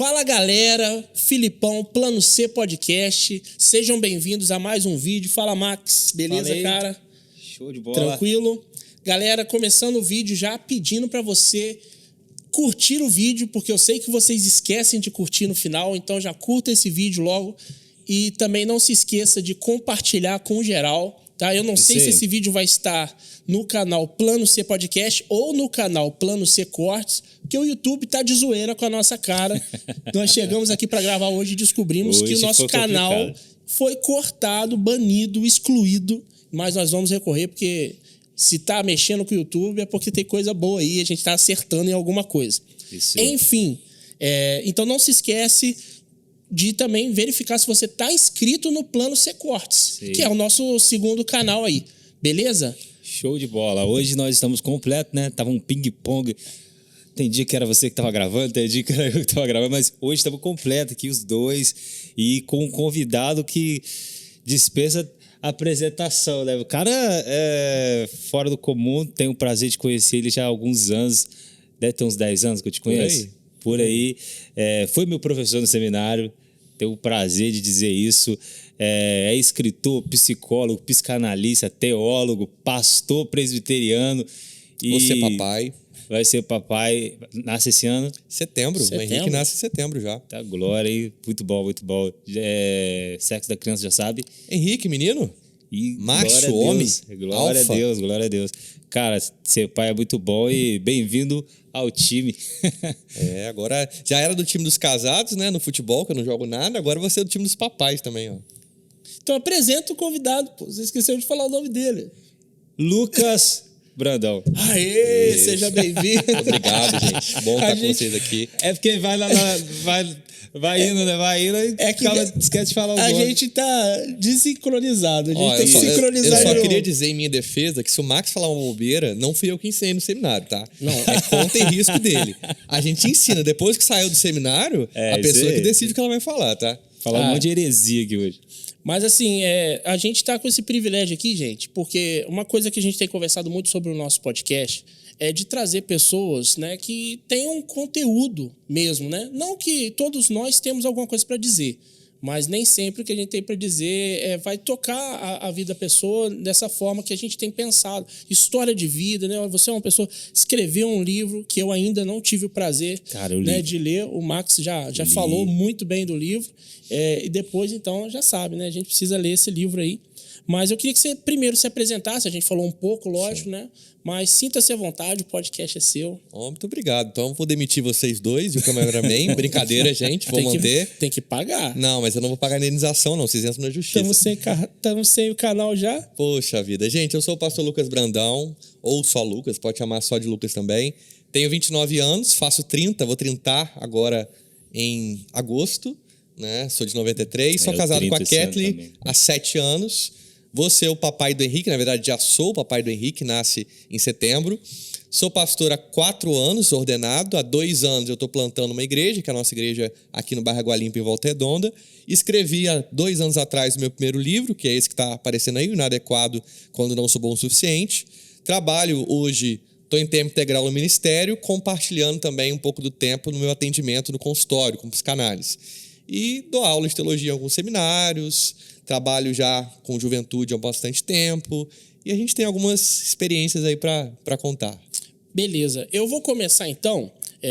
Fala galera, Filipão, Plano C Podcast, sejam bem-vindos a mais um vídeo. Fala Max, beleza, Falei. cara? Show de bola. Tranquilo? Galera, começando o vídeo já pedindo pra você curtir o vídeo, porque eu sei que vocês esquecem de curtir no final, então já curta esse vídeo logo e também não se esqueça de compartilhar com geral, tá? Eu não sei se esse vídeo vai estar no canal Plano C Podcast ou no canal Plano C Cortes, porque o YouTube tá de zoeira com a nossa cara. Nós chegamos aqui para gravar hoje e descobrimos que o nosso canal foi cortado, banido, excluído, mas nós vamos recorrer porque se tá mexendo com o YouTube é porque tem coisa boa aí, a gente tá acertando em alguma coisa. Isso aí. Enfim, então não se esquece de também verificar se você tá inscrito no Plano C Cortes, que é o nosso segundo canal aí, beleza? Show de bola. Hoje nós estamos completos, né? Tava um ping-pong. Tem dia que era você que tava gravando, tem dia que era eu que tava gravando, mas hoje estamos completos aqui, os dois, e com um convidado que dispensa apresentação, né? O cara é fora do comum, tenho o prazer de conhecer ele já há alguns anos, deve ter uns 10 anos que eu te conheço. Por aí. Foi meu professor no seminário, tenho o prazer de dizer isso. É escritor, psicólogo, psicanalista, teólogo, pastor presbiteriano. Vou ser papai. Vai ser papai. Nasce esse ano? Setembro. O Henrique nasce em setembro já. Tá, glória aí. Muito bom, muito bom. Sexo da criança já sabe. Henrique, menino? E macho, homem? Glória a Deus, glória a Deus. Cara, ser pai é muito bom e bem-vindo ao time. Agora já era do time dos casados, né? No futebol, que eu não jogo nada. Agora você é do time dos papais também, ó. Então apresenta o convidado, pô. Você esqueceu de falar o nome dele. Lucas Brandão. Aê, seja bem-vindo. Obrigado, gente. Bom estar com vocês aqui. É porque vai indo, né? Vai indo e esquece de falar o nome. A gente tá desincronizado. A gente tem que sincronizar. Eu só queria dizer em minha defesa que se o Max falar uma bobeira, não fui eu que ensinei no seminário, tá? Não. É conta e risco dele. A gente ensina. Depois que saiu do seminário, a pessoa que decide o que ela vai falar, tá? Falar um monte de heresia aqui hoje. Mas assim, a gente tá com esse privilégio aqui, gente, porque uma coisa que a gente tem conversado muito sobre o nosso podcast é de trazer pessoas, né, que tenham conteúdo mesmo, né? Não que todos nós temos alguma coisa para dizer, mas nem sempre o que a gente tem para dizer vai tocar a vida da pessoa dessa forma que a gente tem pensado. História de vida, né? Você é uma pessoa escreveu um livro que eu ainda não tive o prazer, né, de ler. O Max já falou muito bem do livro. E depois, então, já sabe, né? A gente precisa ler esse livro aí. Mas eu queria que você primeiro se apresentasse. A gente falou um pouco, lógico, né? Mas sinta-se à vontade, o podcast é seu. Muito obrigado. Então, vou demitir vocês dois e o cameraman. Brincadeira, gente. Vou manter. Tem que pagar. Não, mas eu não vou pagar indenização, não. Vocês entram na justiça. Estamos sem o canal já? Poxa vida. Gente, eu sou o pastor Lucas Brandão, ou só Lucas, pode chamar só de Lucas também. Tenho 29 anos, faço 30, vou 30 agora em agosto, né? Sou de 93, sou casado com a Kathleen há 7 anos. Vou ser o papai do Henrique, na verdade já sou o papai do Henrique, nasce em setembro. Sou pastor há 4 anos, ordenado. Há 2 anos eu estou plantando uma igreja, que é a nossa igreja aqui no bairro Água Limpa, em Volta Redonda. Escrevi há 2 anos atrás o meu primeiro livro, que é esse que está aparecendo aí, O Inadequado Quando Não Sou Bom o Suficiente. Trabalho hoje, estou em tempo integral no ministério, compartilhando também um pouco do tempo no meu atendimento no consultório, com psicanálise. E dou aula de teologia em alguns seminários, trabalho já com juventude há bastante tempo e a gente tem algumas experiências aí para contar. Beleza. Eu vou começar então,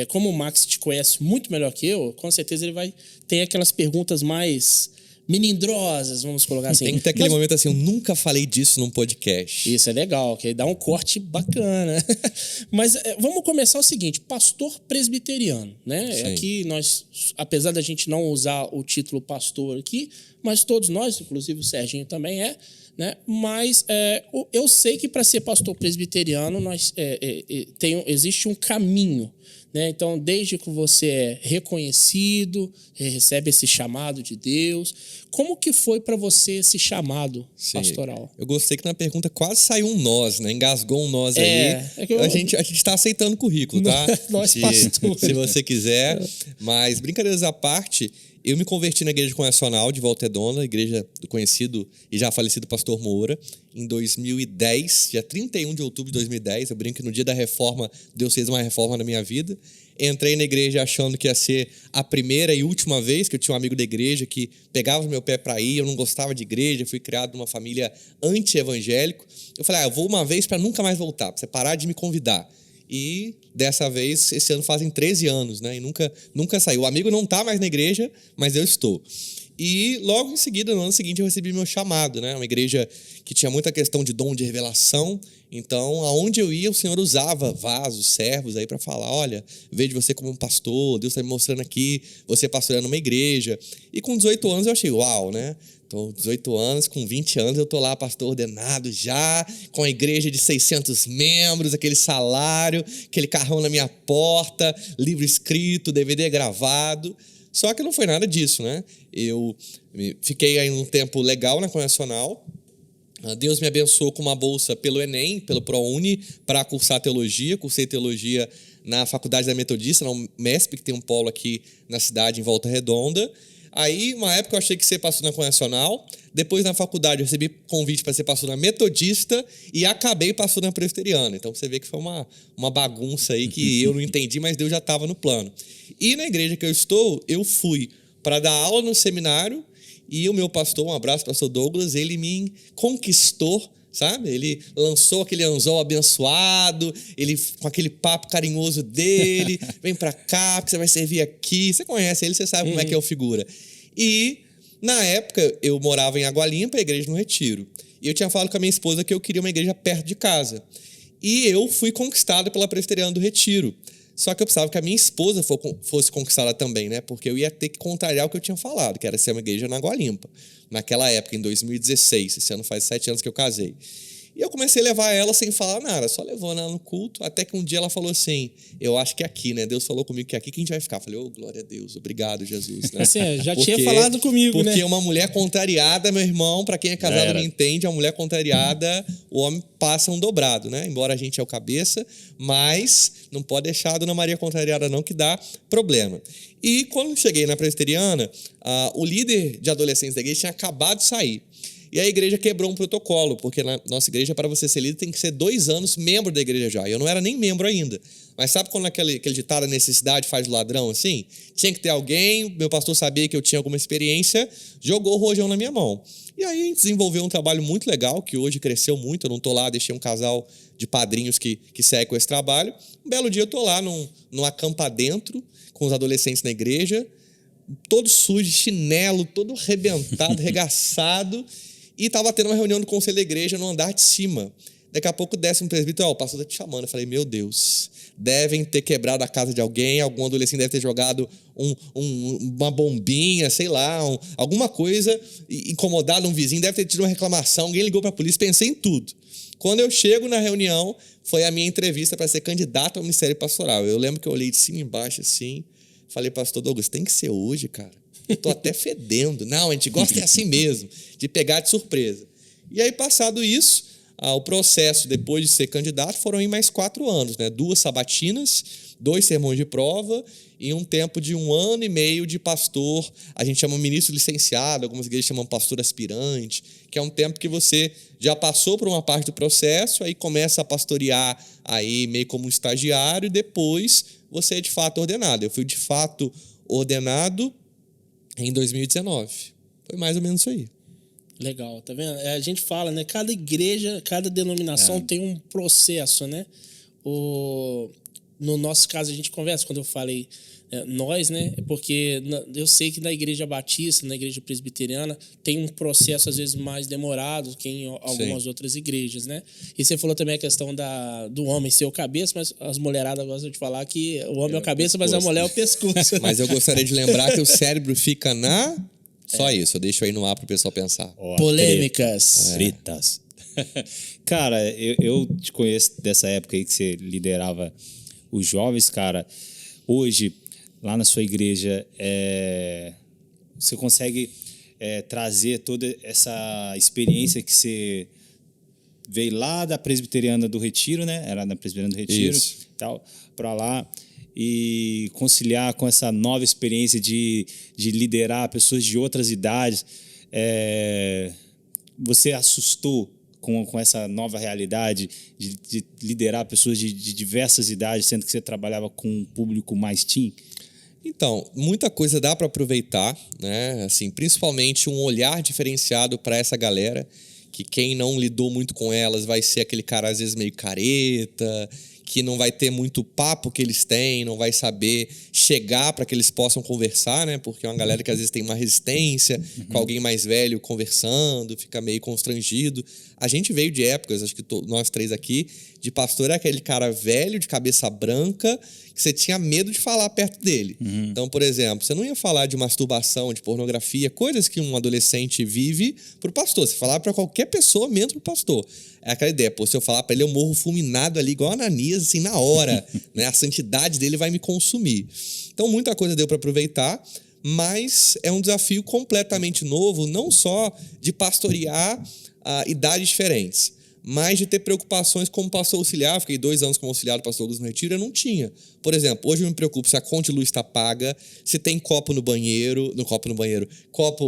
como o Max te conhece muito melhor que eu, com certeza ele vai ter aquelas perguntas mais melindrosas, vamos colocar assim. Tem que ter aquele momento assim, eu nunca falei disso num podcast. Isso é legal, que aí dá um corte bacana. Mas vamos começar o seguinte, pastor presbiteriano, né? Aqui nós, apesar da gente não usar o título pastor aqui, mas todos nós, inclusive o Serginho também né? Mas eu sei que para ser pastor presbiteriano existe um caminho, né? Então, desde que você é reconhecido, recebe esse chamado de Deus, como que foi para você esse chamado pastoral? Eu gostei que na pergunta quase saiu um nós, né? Engasgou um nós aí. A gente está aceitando o currículo, tá? Nós pastores. Se você quiser. Mas, brincadeiras à parte, Eu me converti na Igreja Congregacional de Volta Redonda, igreja do conhecido e já falecido pastor Moura, em 2010, dia 31 de outubro de 2010. Eu brinco que no dia da reforma, Deus fez uma reforma na minha vida. Entrei na igreja achando que ia ser a primeira e última vez, que eu tinha um amigo da igreja que pegava o meu pé para ir, eu não gostava de igreja, fui criado numa família anti-evangélico. Eu falei, eu vou uma vez para nunca mais voltar, para você parar de me convidar. E dessa vez, esse ano fazem 13 anos, né? E nunca saiu. O amigo não está mais na igreja, mas eu estou. E logo em seguida, no ano seguinte, eu recebi meu chamado, né? Uma igreja que tinha muita questão de dom de revelação. Então, aonde eu ia, o Senhor usava vasos, servos aí para falar, olha, vejo você como um pastor, Deus está me mostrando aqui, você pastoreando uma igreja. E com 18 anos eu achei, uau, né? Então, 18 anos, com 20 anos, eu tô lá, pastor ordenado já, com a igreja de 600 membros, aquele salário, aquele carrão na minha porta, livro escrito, DVD gravado. Só que não foi nada disso, né? Eu fiquei aí um tempo legal na Congregacional. Deus me abençoou com uma bolsa pelo Enem, pelo ProUni, para cursar teologia. Cursei teologia na Faculdade da Metodista, na MESP, que tem um polo aqui na cidade, em Volta Redonda. Aí, uma época, eu achei que ser pastor na Congregacional. Depois, na faculdade, eu recebi convite para ser pastor na Metodista e acabei pastor na Presbiteriana. Então, você vê que foi uma bagunça aí que eu não entendi, mas Deus já estava no plano. E na igreja que eu estou, eu fui para dar aula no seminário e o meu pastor, um abraço, pastor Douglas, ele me conquistou, sabe? Ele lançou aquele anzol abençoado, ele com aquele papo carinhoso dele, vem pra cá, porque você vai servir aqui. Você conhece ele, você sabe como é que é o figura. E, na época, eu morava em Água Limpa, a igreja no Retiro. E eu tinha falado com a minha esposa que eu queria uma igreja perto de casa. E eu fui conquistado pela Presbiteriana do Retiro. Só que eu precisava que a minha esposa fosse conquistada também, né? Porque eu ia ter que contrariar o que eu tinha falado, que era ser uma igreja na Água Limpa. Naquela época, em 2016. Esse ano faz 7 anos que eu casei. E eu comecei a levar ela sem falar nada, só levando ela no culto, até que um dia ela falou assim, eu acho que é aqui, né? Deus falou comigo que é aqui que a gente vai ficar. Eu falei, glória a Deus, obrigado, Jesus. Né? Assim, já tinha falado comigo, né? Porque uma mulher contrariada, meu irmão, para quem é casado não entende, a mulher contrariada, o homem passa um dobrado, né? Embora a gente é o cabeça, mas não pode deixar a dona Maria contrariada não, que dá problema. E quando cheguei na presbiteriana, o líder de adolescentes da igreja tinha acabado de sair. E a igreja quebrou um protocolo, porque na nossa igreja, para você ser líder, tem que ser 2 anos membro da igreja já. Eu não era nem membro ainda. Mas sabe quando aquele ditado, a necessidade faz o ladrão, assim? Tinha que ter alguém, meu pastor sabia que eu tinha alguma experiência, jogou o rojão na minha mão. E aí a gente desenvolveu um trabalho muito legal, que hoje cresceu muito. Eu não estou lá, deixei um casal de padrinhos que segue com esse trabalho. Um belo dia eu estou lá num acampa dentro, com os adolescentes na igreja, todo sujo, de chinelo, todo arrebentado, arregaçado. E estava tendo uma reunião do conselho da igreja no andar de cima. Daqui a pouco desce um presbítero, o pastor está te chamando. Eu falei, meu Deus, devem ter quebrado a casa de alguém, algum adolescente deve ter jogado uma bombinha, sei lá, alguma coisa, incomodado um vizinho, deve ter tido uma reclamação, alguém ligou para a polícia, pensei em tudo. Quando eu chego na reunião, foi a minha entrevista para ser candidato ao ministério pastoral. Eu lembro que eu olhei de cima e embaixo assim, falei, pastor Douglas, tem que ser hoje, cara. Eu tô até fedendo. Não, a gente gosta é assim mesmo, de pegar de surpresa. E aí, passado isso, o processo, depois de ser candidato, foram em mais 4 anos, né? 2 sabatinas, 2 sermões de prova e um tempo de 1 ano e meio de pastor. A gente chama ministro licenciado, algumas igrejas chamam pastor aspirante, que é um tempo que você já passou por uma parte do processo, aí começa a pastorear aí meio como um estagiário, e depois você é de fato ordenado. Eu fui de fato ordenado em 2019. Foi mais ou menos isso aí. Legal, tá vendo? A gente fala, né? Cada igreja, cada denominação tem um processo, né? No nosso caso, a gente conversa, quando eu falei nós, né? Porque eu sei que na igreja batista, na igreja presbiteriana, tem um processo, às vezes, mais demorado que em algumas outras igrejas, né? E você falou também a questão do homem ser o cabeça, mas as mulheradas gostam de falar que o homem é o cabeça, mas a mulher é o pescoço. Mas eu gostaria de lembrar que o cérebro fica Só isso, eu deixo aí no ar pro pessoal pensar. Polêmicas. Tretas. Cara, eu te conheço dessa época aí que você liderava os jovens, cara. Hoje, lá na sua igreja, você consegue trazer toda essa experiência que você veio lá da Presbiteriana do Retiro, né? Era na Presbiteriana do Retiro, isso, tal, para lá. e conciliar com essa nova experiência de liderar pessoas de outras idades, você assustou com essa nova realidade de liderar pessoas de diversas idades, sendo que você trabalhava com um público mais teen? Então, muita coisa dá para aproveitar, né? Assim, principalmente um olhar diferenciado para essa galera, que quem não lidou muito com elas vai ser aquele cara às vezes meio careta, que não vai ter muito papo que eles têm, não vai saber chegar para que eles possam conversar, né? Porque é uma galera que às vezes tem uma resistência com alguém mais velho conversando, fica meio constrangido. A gente veio de épocas, acho que nós três aqui, de pastor é aquele cara velho, de cabeça branca, que você tinha medo de falar perto dele. Então, por exemplo, você não ia falar de masturbação, de pornografia, coisas que um adolescente vive pro pastor. Você falava para qualquer pessoa, menos pro pastor. É aquela ideia, pô, se eu falar para ele, eu morro fulminado ali, igual Ananias, assim, na hora. Né? A santidade dele vai me consumir. Então, muita coisa deu para aproveitar, mas é um desafio completamente novo, não só de pastorear idades diferentes, mas de ter preocupações como pastor auxiliar. Fiquei 2 anos como auxiliar do pastor Augusto no Retiro, eu não tinha. Por exemplo, hoje eu me preocupo se a conta de luz está paga, se tem copo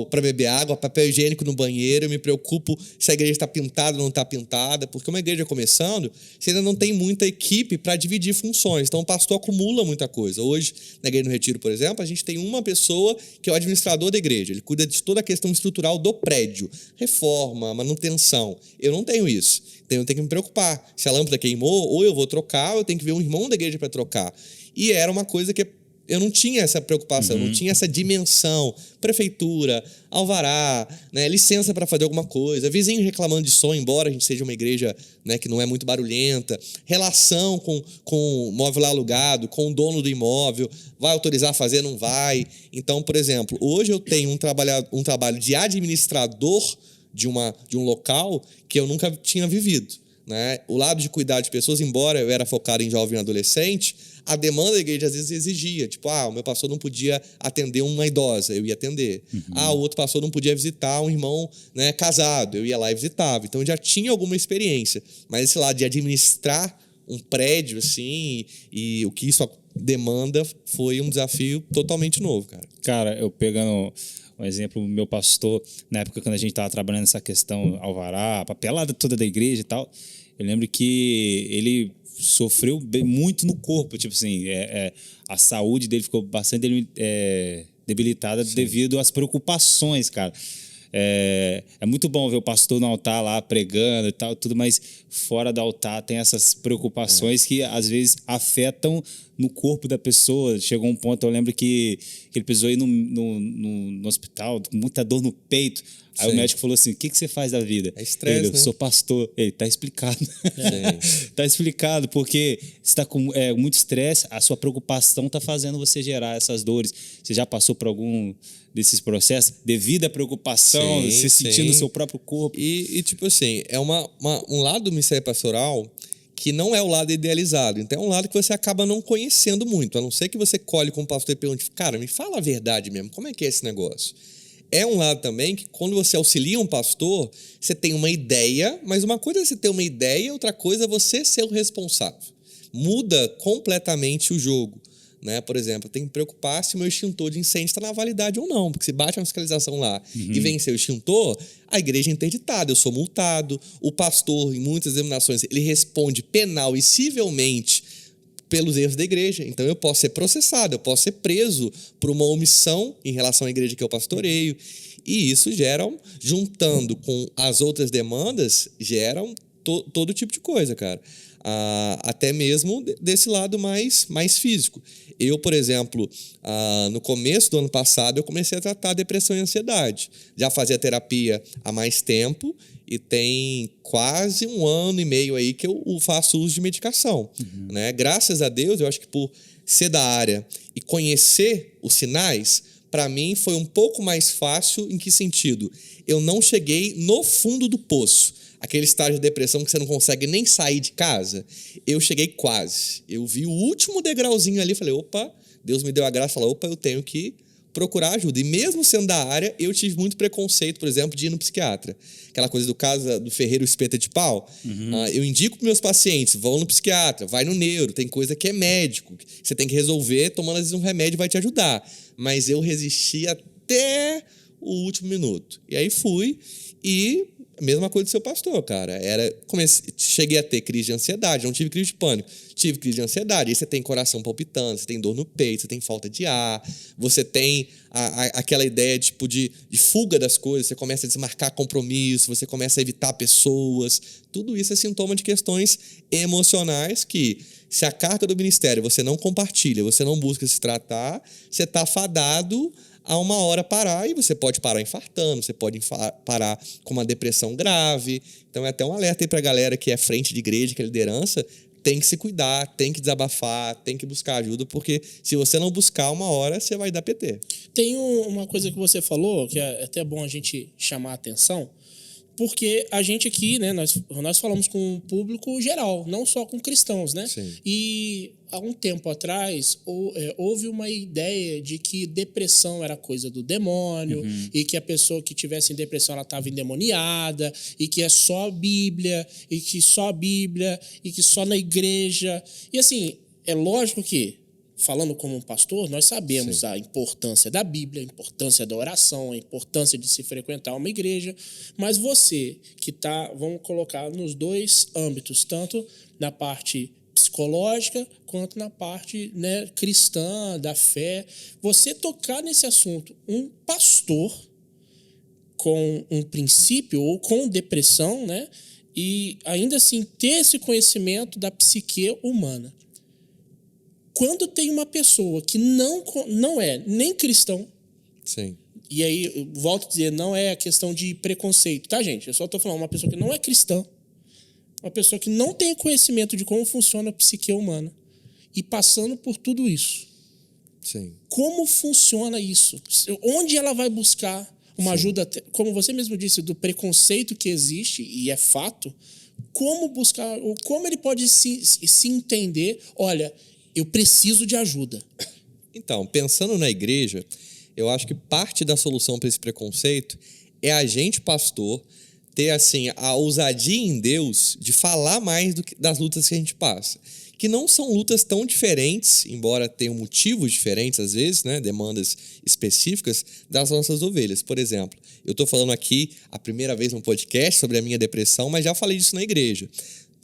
para beber água, papel higiênico no banheiro. Eu me preocupo se a igreja está pintada ou não está pintada, porque uma igreja começando, você ainda não tem muita equipe para dividir funções. Então o pastor acumula muita coisa. Hoje, na igreja no Retiro, por exemplo, a gente tem uma pessoa que é o administrador da igreja. Ele cuida de toda a questão estrutural do prédio, reforma, manutenção. Eu não tenho isso. Então eu tenho que me preocupar. Se a lâmpada queimou, ou eu vou trocar, ou eu tenho que ver um irmão da igreja para trocar. E era uma coisa que eu não tinha essa preocupação, não tinha essa dimensão. Prefeitura, alvará, né, licença para fazer alguma coisa, vizinho reclamando de som, embora a gente seja uma igreja, né, que não é muito barulhenta, relação com o móvel lá alugado, com o dono do imóvel, vai autorizar a fazer, não vai. Então, por exemplo, hoje eu tenho um trabalho de administrador de um local que eu nunca tinha vivido, né? O lado de cuidar de pessoas, embora eu era focado em jovem e adolescente, a demanda da igreja às vezes exigia, tipo, o meu pastor não podia atender uma idosa, eu ia atender. O outro pastor não podia visitar um irmão, né, casado, eu ia lá e visitava. Então eu já tinha alguma experiência, mas esse lado de administrar um prédio, assim, e o que isso demanda foi um desafio totalmente novo, cara. Cara, eu pegando um exemplo, meu pastor, na época quando a gente estava trabalhando nessa questão alvará, a papelada toda da igreja e tal, eu lembro que ele sofreu muito no corpo, tipo assim, a saúde dele ficou bastante debilitada devido às preocupações, cara. É muito bom ver o pastor no altar lá pregando e tal, tudo, mas fora do altar tem essas preocupações que às vezes afetam no corpo da pessoa. Chegou um ponto, eu lembro que ele precisou ir no hospital com muita dor no peito. Aí o médico falou assim: o que você faz da vida? É estresse, né? Eu sou pastor. Ele, tá explicado. Tá explicado, porque você está com muito estresse, a sua preocupação está fazendo você gerar essas dores. Você já passou por algum desses processos devido à preocupação, você sentindo o seu próprio corpo? E tipo assim, é um lado do ministério pastoral que não é o lado idealizado. Então é um lado que você acaba não conhecendo muito, a não ser que você colhe com o pastor e pergunte: cara, me fala a verdade mesmo, como é que é esse negócio? É um lado também que quando você auxilia um pastor, você tem uma ideia, mas uma coisa é você ter uma ideia, outra coisa é você ser o responsável. Muda completamente o jogo. Né? Por exemplo, eu tenho que me preocupar se o meu extintor de incêndio está na validade ou não, porque se bate uma fiscalização lá e vencer o extintor, a igreja é interditada, eu sou multado, o pastor, em muitas denominações, ele responde penal e civilmente pelos erros da igreja. Então eu posso ser processado, eu posso ser preso por uma omissão em relação à igreja que eu pastoreio. E isso gera, juntando com as outras demandas, todo tipo de coisa, cara. Até mesmo desse lado mais físico. Eu, por exemplo, no começo do ano passado, eu comecei a tratar depressão e ansiedade. Já fazia terapia há mais tempo e tem quase 1 ano e meio aí que eu faço uso de medicação. Né? Graças a Deus, eu acho que por ser da área e conhecer os sinais, para mim foi um pouco mais fácil. Em que sentido? Eu não cheguei no fundo do poço. Aquele estágio de depressão que você não consegue nem sair de casa. Eu cheguei quase. Eu vi o último degrauzinho ali e falei: opa, Deus me deu a graça. Falei: opa, eu tenho que procurar ajuda. E mesmo sendo da área, eu tive muito preconceito, por exemplo, de ir no psiquiatra. Aquela coisa do caso do ferreiro espeta de pau. Eu indico para meus pacientes, vão no psiquiatra, vai no neuro, tem coisa que é médico, que você tem que resolver, tomando às vezes um remédio vai te ajudar. Mas eu resisti até o último minuto. E aí fui e... A mesma coisa do seu pastor, cara. Cheguei a ter crise de ansiedade, não tive crise de pânico, tive crise de ansiedade. Aí você tem coração palpitando, você tem dor no peito, você tem falta de ar, você tem aquela ideia tipo, de fuga das coisas, você começa a desmarcar compromisso, você começa a evitar pessoas. Tudo isso é sintoma de questões emocionais que, se a carga do ministério você não compartilha, você não busca se tratar, você está fadado a uma hora parar, e você pode parar infartando, você pode parar com uma depressão grave. Então é até um alerta aí pra galera que é frente de igreja, que é liderança, tem que se cuidar, tem que desabafar, tem que buscar ajuda, porque se você não buscar, uma hora você vai dar PT. Tem uma coisa que você falou, que é até bom a gente chamar a atenção, porque a gente aqui, né, nós falamos com o público geral, não só com cristãos, né? Sim. E há um tempo atrás houve uma ideia de que depressão era coisa do demônio, e que a pessoa que tivesse em depressão ela estava endemoniada, e que é só Bíblia, e que só Bíblia, e que só na igreja. E assim, é lógico que, falando como um pastor, nós sabemos a importância da Bíblia, a importância da oração, a importância de se frequentar uma igreja, mas você que está, vamos colocar nos dois âmbitos, tanto na parte psicológica quanto na parte, né, cristã, da fé, você tocar nesse assunto, um pastor com um princípio ou com depressão, né, e ainda assim ter esse conhecimento da psique humana. Quando tem uma pessoa que não é nem cristão, Sim. e aí, eu volto a dizer, não é a questão de preconceito, tá, gente? Eu só estou falando, uma pessoa que não é cristã, uma pessoa que não tem conhecimento de como funciona a psique humana, e passando por tudo isso. Sim. Como funciona isso? Onde ela vai buscar uma ajuda, como você mesmo disse, do preconceito que existe, e é fato, como buscar, ou como ele pode se entender, olha, eu preciso de ajuda. Então, pensando na igreja, eu acho que parte da solução para esse preconceito é a gente, pastor, ter assim a ousadia em Deus de falar mais das lutas que a gente passa. Que não são lutas tão diferentes, embora tenham motivos diferentes às vezes, né, demandas específicas das nossas ovelhas. Por exemplo, eu estou falando aqui a primeira vez no podcast sobre a minha depressão, mas já falei disso na igreja.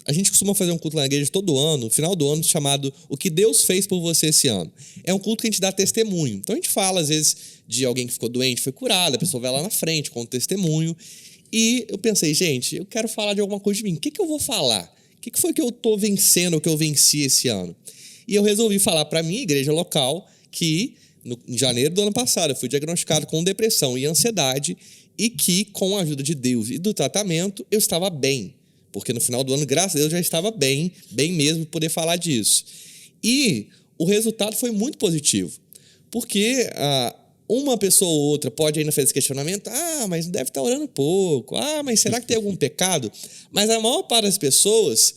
A gente costuma fazer um culto na igreja todo ano, no final do ano, chamado O que Deus fez por você esse ano. É um culto que a gente dá testemunho. Então a gente fala, às vezes, de alguém que ficou doente, foi curado, a pessoa vai lá na frente, conta o testemunho. E eu pensei, gente, eu quero falar de alguma coisa de mim. O que eu vou falar? O que foi que eu estou vencendo, o que eu venci esse ano? E eu resolvi falar para a minha igreja local que, em janeiro do ano passado, eu fui diagnosticado com depressão e ansiedade, e que, com a ajuda de Deus e do tratamento, eu estava bem. Porque no final do ano, graças a Deus, eu já estava bem mesmo, poder falar disso. E o resultado foi muito positivo. Porque uma pessoa ou outra pode ainda fazer esse questionamento, mas deve estar orando pouco, mas será que tem algum pecado? Mas a maior parte das pessoas,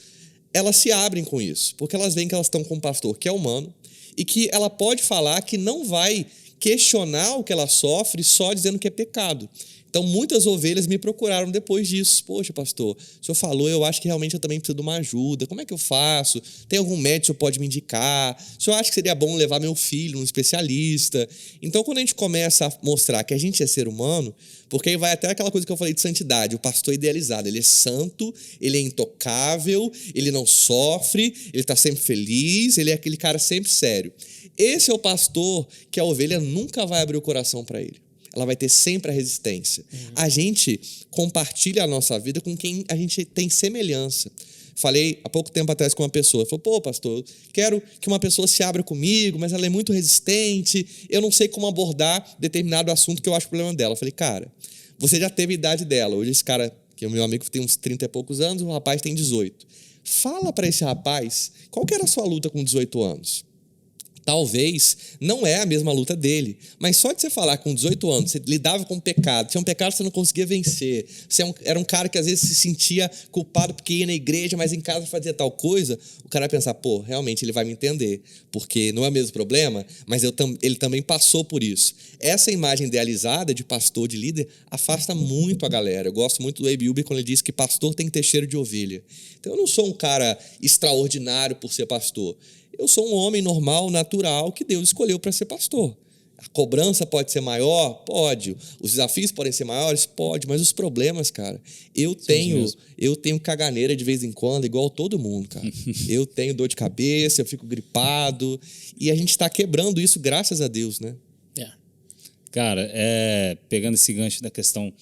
elas se abrem com isso, porque elas veem que elas estão com um pastor que é humano, e que ela pode falar que não vai questionar o que ela sofre só dizendo que é pecado. Então, muitas ovelhas me procuraram depois disso. Poxa, pastor, o senhor falou, eu acho que realmente eu também preciso de uma ajuda. Como é que eu faço? Tem algum médico que o senhor pode me indicar? O senhor acha que seria bom levar meu filho, um especialista? Então, quando a gente começa a mostrar que a gente é ser humano, porque aí vai até aquela coisa que eu falei de santidade, o pastor idealizado, ele é santo, ele é intocável, ele não sofre, ele está sempre feliz, ele é aquele cara sempre sério. Esse é o pastor que a ovelha nunca vai abrir o coração para ele. Ela vai ter sempre a resistência. A gente compartilha a nossa vida com quem a gente tem semelhança. Falei há pouco tempo atrás com uma pessoa, falou, pô, pastor, quero que uma pessoa se abra comigo, mas ela é muito resistente, eu não sei como abordar determinado assunto que eu acho problema dela. Eu falei, cara, você já teve a idade dela. Hoje esse cara, que é o meu amigo, tem uns 30 e poucos anos, o rapaz tem 18. Fala para esse rapaz, qual que era a sua luta com 18 anos? Talvez não é a mesma luta dele, mas só de você falar que com 18 anos você lidava com pecado, tinha um pecado que você não conseguia vencer, era um cara que às vezes se sentia culpado porque ia na igreja, mas em casa fazia tal coisa, o cara vai pensar, pô, realmente ele vai me entender, porque não é o mesmo problema, mas ele também passou por isso. Essa imagem idealizada de pastor, de líder, afasta muito a galera. Eu gosto muito do Abe Uber quando ele diz que pastor tem que ter cheiro de ovelha. Então eu não sou um cara extraordinário por ser pastor. Eu sou um homem normal, natural, que Deus escolheu para ser pastor. A cobrança pode ser maior? Pode. Os desafios podem ser maiores? Pode. Mas os problemas, cara, eu tenho caganeira de vez em quando, igual todo mundo, cara. Eu tenho dor de cabeça, eu fico gripado. E a gente está quebrando isso, graças a Deus, né? Cara, pegando esse gancho da questão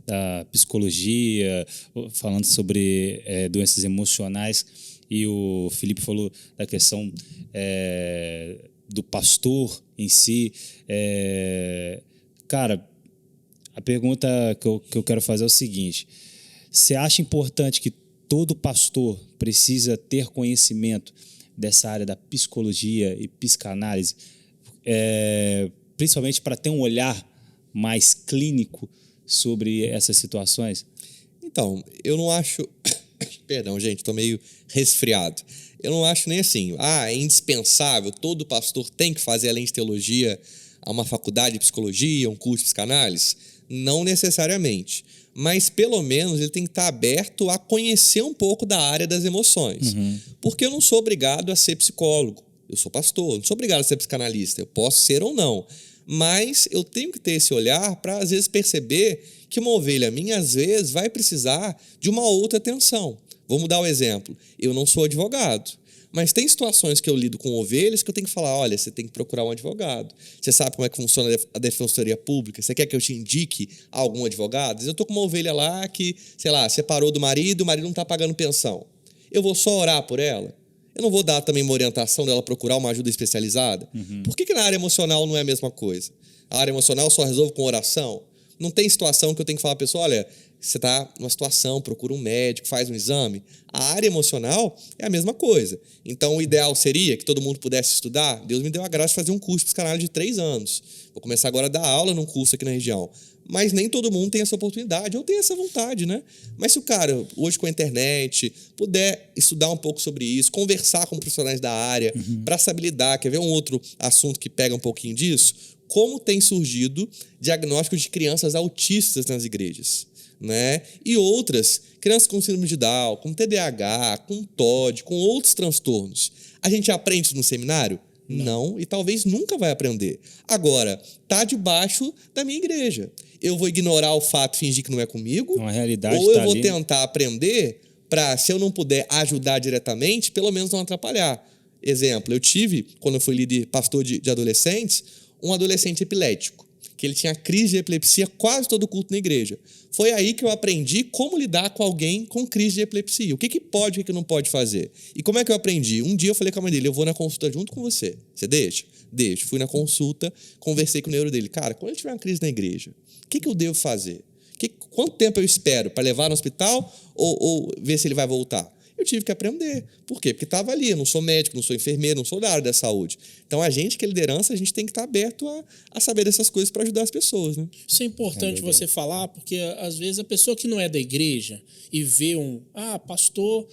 da psicologia, falando sobre doenças emocionais, e o Felipe falou da questão do pastor em si. Cara, a pergunta que eu quero fazer é o seguinte: você acha importante que todo pastor precisa ter conhecimento dessa área da psicologia e psicanálise, principalmente para ter um olhar mais clínico sobre essas situações? Então, eu não acho... Perdão, gente, estou meio resfriado. Eu não acho nem assim, é indispensável, todo pastor tem que fazer, além de teologia, uma faculdade de psicologia, um curso de psicanálise. Não necessariamente. Mas, pelo menos, ele tem que estar aberto a conhecer um pouco da área das emoções. Porque eu não sou obrigado a ser psicólogo. Eu sou pastor, não sou obrigado a ser psicanalista. Eu posso ser ou não. Mas eu tenho que ter esse olhar para, às vezes, perceber que uma ovelha minha, às vezes, vai precisar de uma outra atenção. Vamos dar o exemplo. Eu não sou advogado, mas tem situações que eu lido com ovelhas que eu tenho que falar, olha, você tem que procurar um advogado. Você sabe como é que funciona a defensoria pública? Você quer que eu te indique algum advogado? Eu estou com uma ovelha lá que, sei lá, separou do marido, o marido não está pagando pensão. Eu vou só orar por ela? Eu não vou dar também uma orientação dela procurar uma ajuda especializada? Por que na área emocional não é a mesma coisa? A área emocional só resolve com oração? Não tem situação que eu tenho que falar para a pessoa, olha, você está numa situação, procura um médico, faz um exame. A área emocional é a mesma coisa. Então, o ideal seria que todo mundo pudesse estudar. Deus me deu a graça de fazer um curso de psicanálise de 3 anos. Vou começar agora a dar aula num curso aqui na região. Mas nem todo mundo tem essa oportunidade, ou tem essa vontade, né? Mas se o cara, hoje com a internet, puder estudar um pouco sobre isso, conversar com profissionais da área, para saber lidar, quer ver um outro assunto que pega um pouquinho disso? Como tem surgido diagnósticos de crianças autistas nas igrejas, né? E outras, crianças com síndrome de Down, com TDAH, com TOD, com outros transtornos. A gente aprende isso no seminário? Não, e talvez nunca vai aprender. Agora, tá debaixo da minha igreja. Eu vou ignorar o fato e fingir que não é comigo? Uma realidade ou eu tá vou ali, tentar aprender para, se eu não puder ajudar diretamente, pelo menos não atrapalhar. Exemplo, eu tive, quando eu fui líder pastor de adolescentes, um adolescente epilético, que ele tinha crise de epilepsia quase todo culto na igreja. Foi aí que eu aprendi como lidar com alguém com crise de epilepsia. O que pode e o que não pode fazer. E como é que eu aprendi? Um dia eu falei com a mãe dele, eu vou na consulta junto com você. Você deixa? Deixa. Fui na consulta, conversei com o neuro dele. Cara, quando ele tiver uma crise na igreja, o que eu devo fazer? Quanto tempo eu espero para levar no hospital ou ver se ele vai voltar? Eu tive que aprender. Por quê? Porque estava ali, eu não sou médico, não sou enfermeiro, não sou da área da saúde. Então, a gente que é liderança, a gente tem que estar aberto a saber dessas coisas para ajudar as pessoas, né? Isso é importante você falar, porque às vezes a pessoa que não é da igreja e vê pastor...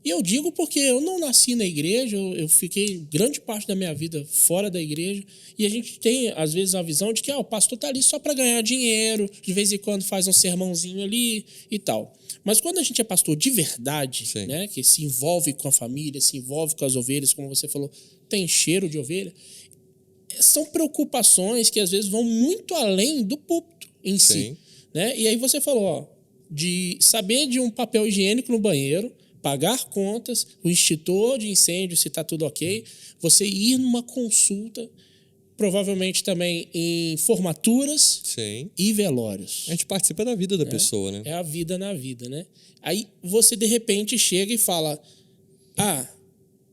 E eu digo porque eu não nasci na igreja, eu fiquei grande parte da minha vida fora da igreja, e a gente tem, às vezes, a visão de que o pastor está ali só para ganhar dinheiro, de vez em quando faz um sermãozinho ali e tal. Mas quando a gente é pastor de verdade, né, que se envolve com a família, se envolve com as ovelhas, como você falou, tem cheiro de ovelha, são preocupações que às vezes vão muito além do púlpito em si. Né? E aí você falou de saber de um papel higiênico no banheiro, pagar contas, o extintor de incêndio, se está tudo ok, você ir numa consulta, provavelmente também em formaturas e velórios. A gente participa da vida da pessoa, né? É a vida na vida, né? Aí você, de repente, chega e fala,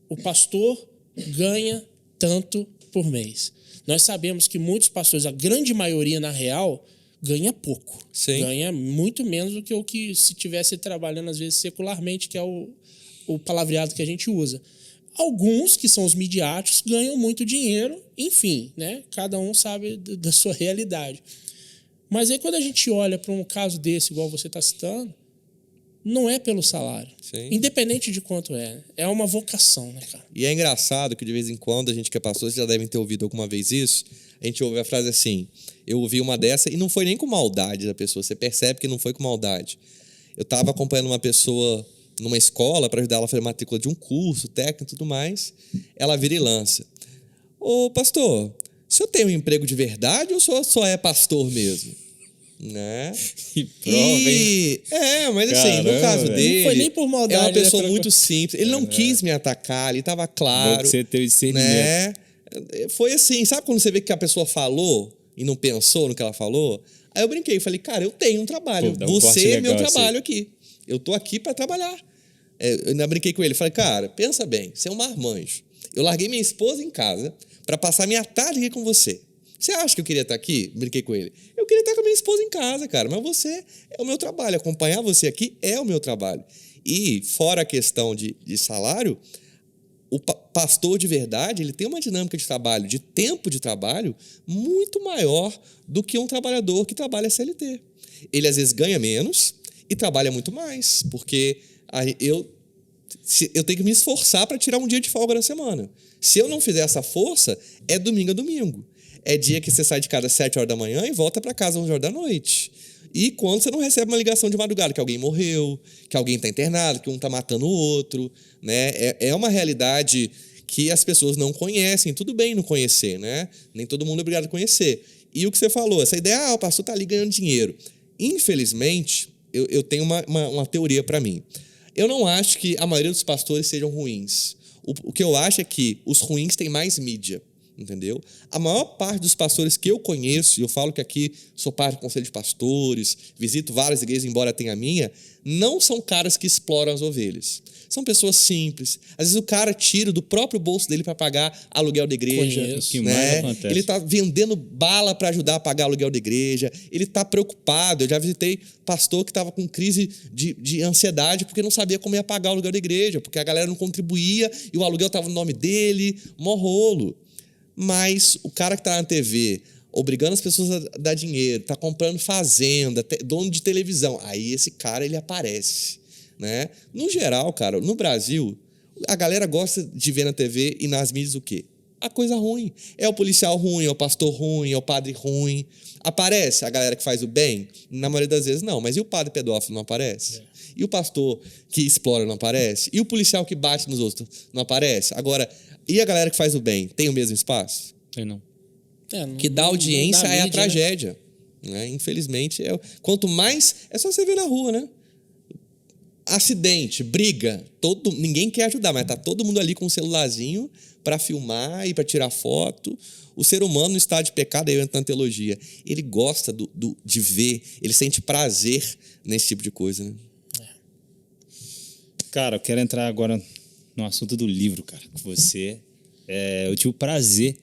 o pastor ganha tanto por mês. Nós sabemos que muitos pastores, a grande maioria, na real, ganha pouco. Ganha muito menos do que o que se estivesse trabalhando, às vezes, secularmente, que é o palavreado que a gente usa. Alguns, que são os midiáticos, ganham muito dinheiro, enfim, né? Cada um sabe da sua realidade. Mas aí quando a gente olha para um caso desse, igual você está citando, não é pelo salário. Sim. Independente de quanto é uma vocação, né, cara? E é engraçado que de vez em quando a gente que é pastor, vocês já devem ter ouvido alguma vez isso, a gente ouve a frase assim, eu ouvi uma dessa e não foi nem com maldade da pessoa, você percebe que não foi com maldade. Eu estava acompanhando uma pessoa numa escola para ajudar ela a fazer matrícula de um curso, técnico e tudo mais, ela vira e lança. Ô pastor, o senhor tem um emprego de verdade ou o senhor só é pastor mesmo? Né? Que prova, hein? Mas assim, Caramba, no caso velho. dele, Não foi nem por maldade, é uma né, pessoa pela- muito simples. Ele não quis me atacar, ele estava Bom claro. que você teve discernimento. Né? Foi assim, sabe quando você vê que a pessoa falou e não pensou no que ela falou? Aí eu brinquei, falei, cara, eu tenho um trabalho. Pô, dá um corte Você é meu legal trabalho aqui. Eu tô aqui para trabalhar. Eu ainda brinquei com ele, falei, cara, pensa bem, você é um marmanjo. Eu larguei minha esposa em casa para passar minha tarde aqui com você. Você acha que eu queria estar aqui? Brinquei com ele. Eu queria estar com a minha esposa em casa, cara, mas você é o meu trabalho. Acompanhar você aqui é o meu trabalho. E, fora a questão de salário, o pastor de verdade, ele tem uma dinâmica de trabalho, de tempo de trabalho, muito maior do que um trabalhador que trabalha CLT. Ele, às vezes, ganha menos e trabalha muito mais, porque eu tenho que me esforçar para tirar um dia de folga na semana. Se eu não fizer essa força, é domingo a domingo. É dia que você sai de casa às 7 horas da manhã e volta para casa às 11 horas da noite. E quando você não recebe uma ligação de madrugada, que alguém morreu, que alguém está internado, que um está matando o outro, né? É uma realidade que as pessoas não conhecem. Tudo bem não conhecer, né? Nem todo mundo é obrigado a conhecer. E o que você falou, essa ideia, o pastor está ali ganhando dinheiro. Infelizmente, eu tenho uma teoria para mim. Eu não acho que a maioria dos pastores sejam ruins. O que eu acho é que os ruins têm mais mídia. Entendeu? A maior parte dos pastores que eu conheço, e eu falo que aqui sou parte do conselho de pastores, visito várias igrejas, embora tenha a minha, não são caras que exploram as ovelhas. São pessoas simples. Às vezes o cara tira do próprio bolso dele para pagar aluguel da igreja. Conheço. Que Né? mais acontece. Ele está vendendo bala para ajudar a pagar aluguel da igreja. Ele está preocupado. Eu já visitei pastor que estava com crise de ansiedade porque não sabia como ia pagar o aluguel da igreja, porque a galera não contribuía e o aluguel estava no nome dele. Mó rolo. Mas o cara que está na TV, obrigando as pessoas a dar dinheiro, está comprando fazenda, dono de televisão, aí esse cara, ele aparece, né? No geral, cara, no Brasil, a galera gosta de ver na TV e nas mídias o quê? A coisa ruim. É o policial ruim, é o pastor ruim, é o padre ruim. Aparece a galera que faz o bem? Na maioria das vezes não, mas e o padre pedófilo não aparece? E o pastor que explora não aparece? E o policial que bate nos outros não aparece? Agora, e a galera que faz o bem, tem o mesmo espaço? Eu não. Que dá audiência não dá é a mídia, né? tragédia. Né? Infelizmente, quanto mais... É só você ver na rua, né? Acidente, briga, ninguém quer ajudar, mas tá todo mundo ali com um celularzinho para filmar e para tirar foto. O ser humano, no estado de pecado, aí entra na teologia, ele gosta de ver, ele sente prazer nesse tipo de coisa, né? Cara, eu quero entrar agora no assunto do livro, cara, com você. Eu tive o prazer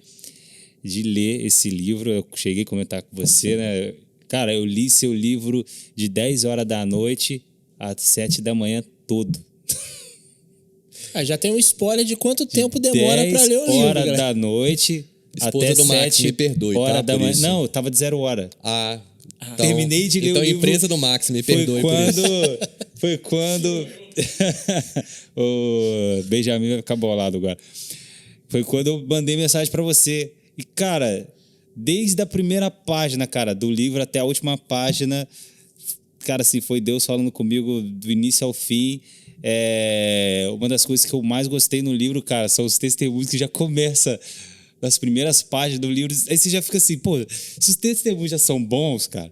de ler esse livro, eu cheguei a comentar com você, né? Cara, eu li seu livro de 10 horas da noite às 7 da manhã todo. Já tem um spoiler de quanto tempo demora para ler o livro, 10 horas galera. da noite Esposa até do Max, 7 me perdoe, tá? horas da Por manhã. isso. Não, eu tava de 0 hora. Terminei de ler então o livro. empresa do Max, me perdoe por isso. Foi quando... O Benjamin vai ficar bolado agora. Foi quando eu mandei mensagem pra você. E, cara, desde a primeira página, cara, do livro até a última página, cara, assim, foi Deus falando comigo do início ao fim. Uma das coisas que eu mais gostei no livro, cara, são os testemunhos que já começam nas primeiras páginas do livro. Aí você já fica assim, pô, se os testemunhos já são bons, cara,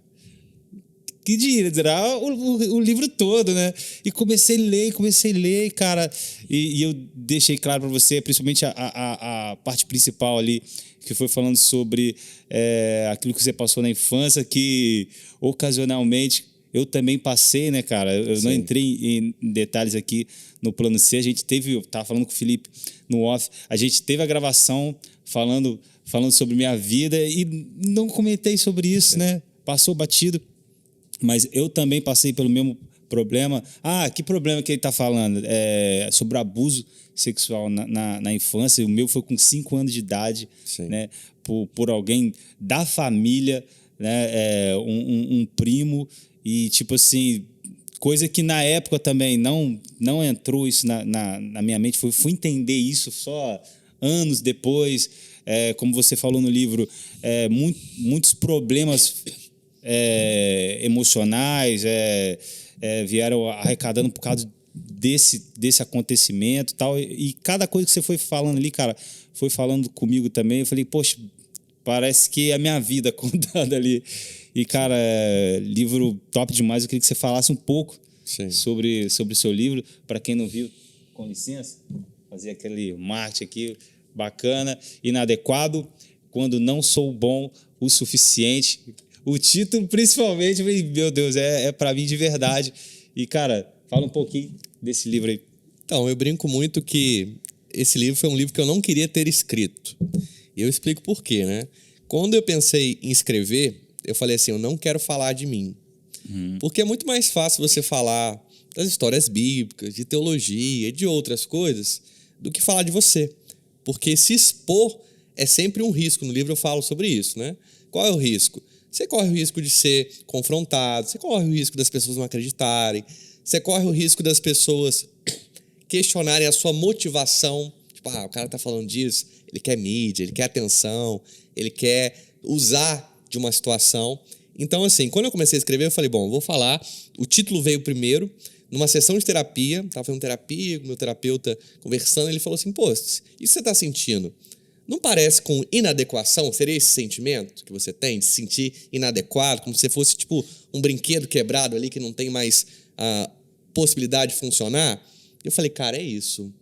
que dirá o livro todo, né? E comecei a ler, cara, e eu deixei claro para você, principalmente a parte principal ali, que foi falando sobre aquilo que você passou na infância, que ocasionalmente eu também passei, né, cara? Eu não entrei em detalhes aqui no plano C. A gente teve, eu tava falando com o Felipe no off, a gente teve a gravação falando sobre minha vida e não comentei sobre isso, né? Passou batido. Mas eu também passei pelo mesmo problema. Ah, que problema que ele está falando? É sobre abuso sexual na infância. O meu foi com 5 anos de idade, né? Por alguém da família, né? Um primo. E, tipo assim, coisa que na época também não entrou isso na minha mente. Fui entender isso só anos depois. Como você falou no livro, muitos problemas emocionais vieram arrecadando por causa desse acontecimento e tal. E cada coisa que você foi falando ali, cara, foi falando comigo também. Eu falei, poxa, parece que é a minha vida contada ali. E, cara, livro top demais. Eu queria que você falasse um pouco sobre o seu livro. Para quem não viu, com licença, fazer aquele marketing aqui bacana. Inadequado, quando não sou bom o suficiente. O título, principalmente, meu Deus, é para mim de verdade. E, cara, fala um pouquinho desse livro aí. Então, eu brinco muito que esse livro foi um livro que eu não queria ter escrito. E eu explico por quê, né? Quando eu pensei em escrever, eu falei assim, eu não quero falar de mim. Porque é muito mais fácil você falar das histórias bíblicas, de teologia, de outras coisas, do que falar de você. Porque se expor é sempre um risco. No livro eu falo sobre isso, né? Qual é o risco? Você corre o risco de ser confrontado, você corre o risco das pessoas não acreditarem, você corre o risco das pessoas questionarem a sua motivação. Tipo, o cara tá falando disso, ele quer mídia, ele quer atenção, ele quer usar de uma situação. Então, assim, quando eu comecei a escrever, eu falei, bom, eu vou falar. O título veio primeiro, numa sessão de terapia, estava fazendo terapia com o meu terapeuta, conversando, ele falou assim, pô, isso você tá sentindo? Não parece com inadequação? Seria esse sentimento que você tem de se sentir inadequado, como se fosse tipo um brinquedo quebrado ali que não tem mais a possibilidade de funcionar? Eu falei, cara, é isso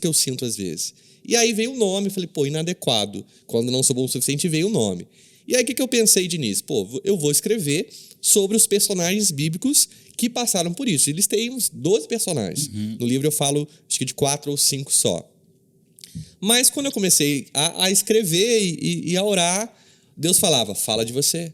que eu sinto às vezes. E aí veio o nome, eu falei, pô, inadequado. Quando não sou bom o suficiente, veio o nome. E aí o que eu pensei de início? Pô, eu vou escrever sobre os personagens bíblicos que passaram por isso. Eles têm uns 12 personagens. No livro eu falo, acho que de 4 ou 5 só. Mas quando eu comecei a escrever e a orar, Deus falava, fala de você,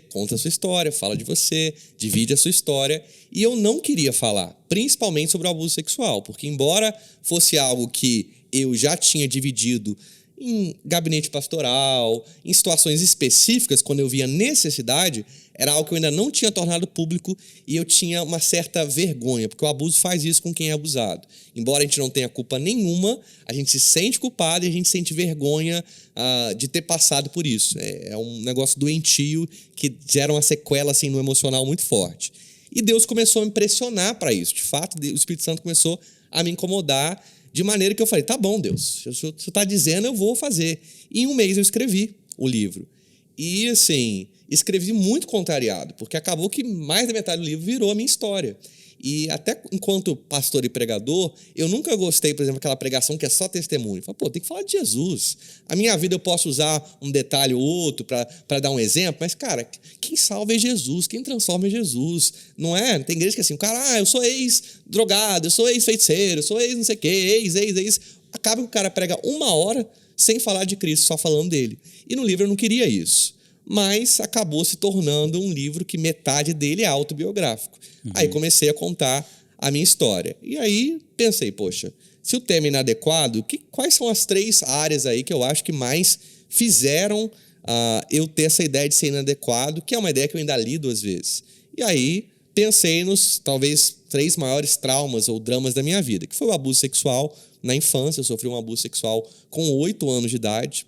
conta a sua história, fala de você, divide a sua história. E eu não queria falar, principalmente sobre o abuso sexual, porque embora fosse algo que eu já tinha dividido em gabinete pastoral, em situações específicas, quando eu via necessidade, era algo que eu ainda não tinha tornado público e eu tinha uma certa vergonha, porque o abuso faz isso com quem é abusado. Embora a gente não tenha culpa nenhuma, a gente se sente culpado e a gente sente vergonha de ter passado por isso. É um negócio doentio que gera uma sequela assim, no emocional muito forte. E Deus começou a me pressionar para isso. De fato, o Espírito Santo começou a me incomodar de maneira que eu falei, tá bom, Deus, se o senhor está dizendo, eu vou fazer. E em um mês eu escrevi o livro. E, assim, escrevi muito contrariado, porque acabou que mais da metade do livro virou a minha história. E até enquanto pastor e pregador, eu nunca gostei, por exemplo, daquela pregação que é só testemunho. Falo, tem que falar de Jesus. A minha vida eu posso usar um detalhe ou outro para dar um exemplo, mas, cara, quem salva é Jesus, quem transforma é Jesus. Não é? Tem igreja que é assim, o cara, eu sou ex-drogado, eu sou ex-feiticeiro, eu sou ex-não sei o quê, ex. Acaba que o cara prega 1 hora sem falar de Cristo, só falando dele. E no livro eu não queria isso. Mas acabou se tornando um livro que metade dele é autobiográfico. Aí comecei a contar a minha história. E aí pensei, poxa, se o tema é inadequado, quais são as 3 áreas aí que eu acho que mais fizeram eu ter essa ideia de ser inadequado, que é uma ideia que eu ainda li 2 vezes. E aí pensei nos, talvez, 3 maiores traumas ou dramas da minha vida, que foi o abuso sexual na infância. Eu sofri um abuso sexual com 8 anos de idade,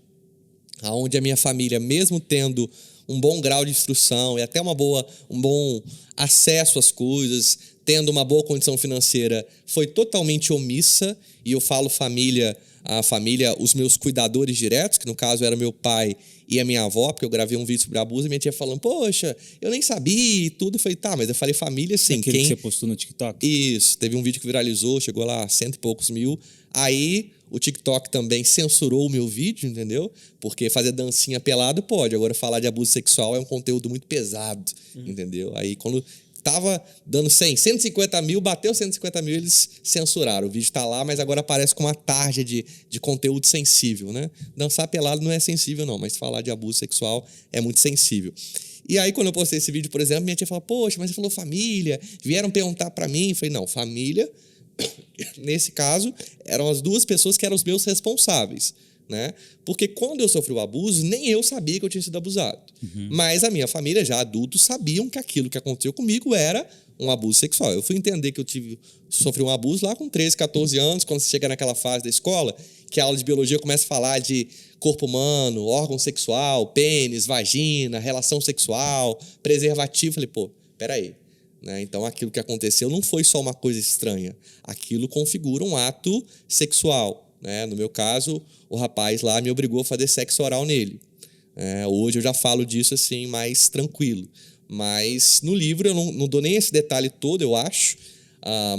onde a minha família, mesmo tendo um bom grau de instrução e até um bom acesso às coisas, tendo uma boa condição financeira, foi totalmente omissa. E eu falo família, os meus cuidadores diretos, que no caso era meu pai e a minha avó, porque eu gravei um vídeo sobre abuso e minha tia falando, poxa, eu nem sabia e tudo. Eu falei, tá, mas eu falei família sim. Aquele que você postou no TikTok? Isso, teve um vídeo que viralizou, chegou lá a 100 e poucos mil. Aí o TikTok também censurou o meu vídeo, entendeu? Porque fazer dancinha pelado pode, agora falar de abuso sexual é um conteúdo muito pesado, entendeu? Aí quando tava dando 150 mil, bateu 150 mil, eles censuraram. O vídeo tá lá, mas agora aparece com uma tarja de conteúdo sensível, né? Dançar pelado não é sensível não, mas falar de abuso sexual é muito sensível. E aí, quando eu postei esse vídeo, por exemplo, minha tia falou, poxa, mas você falou família, vieram perguntar pra mim. Eu falei, não, família, nesse caso, eram as duas pessoas que eram os meus responsáveis, né? Porque quando eu sofri o abuso, nem eu sabia que eu tinha sido abusado. Mas a minha família, já adultos, sabiam que aquilo que aconteceu comigo era um abuso sexual. Eu fui entender que sofri um abuso lá com 13, 14 anos, quando você chega naquela fase da escola, que a aula de biologia começa a falar de corpo humano, órgão sexual, pênis, vagina, relação sexual, preservativo. Falei, pô, peraí. Né? Então, aquilo que aconteceu não foi só uma coisa estranha. Aquilo configura um ato sexual. Né? No meu caso, o rapaz lá me obrigou a fazer sexo oral nele. Hoje eu já falo disso assim, mais tranquilo. Mas no livro eu não dou nem esse detalhe todo, eu acho.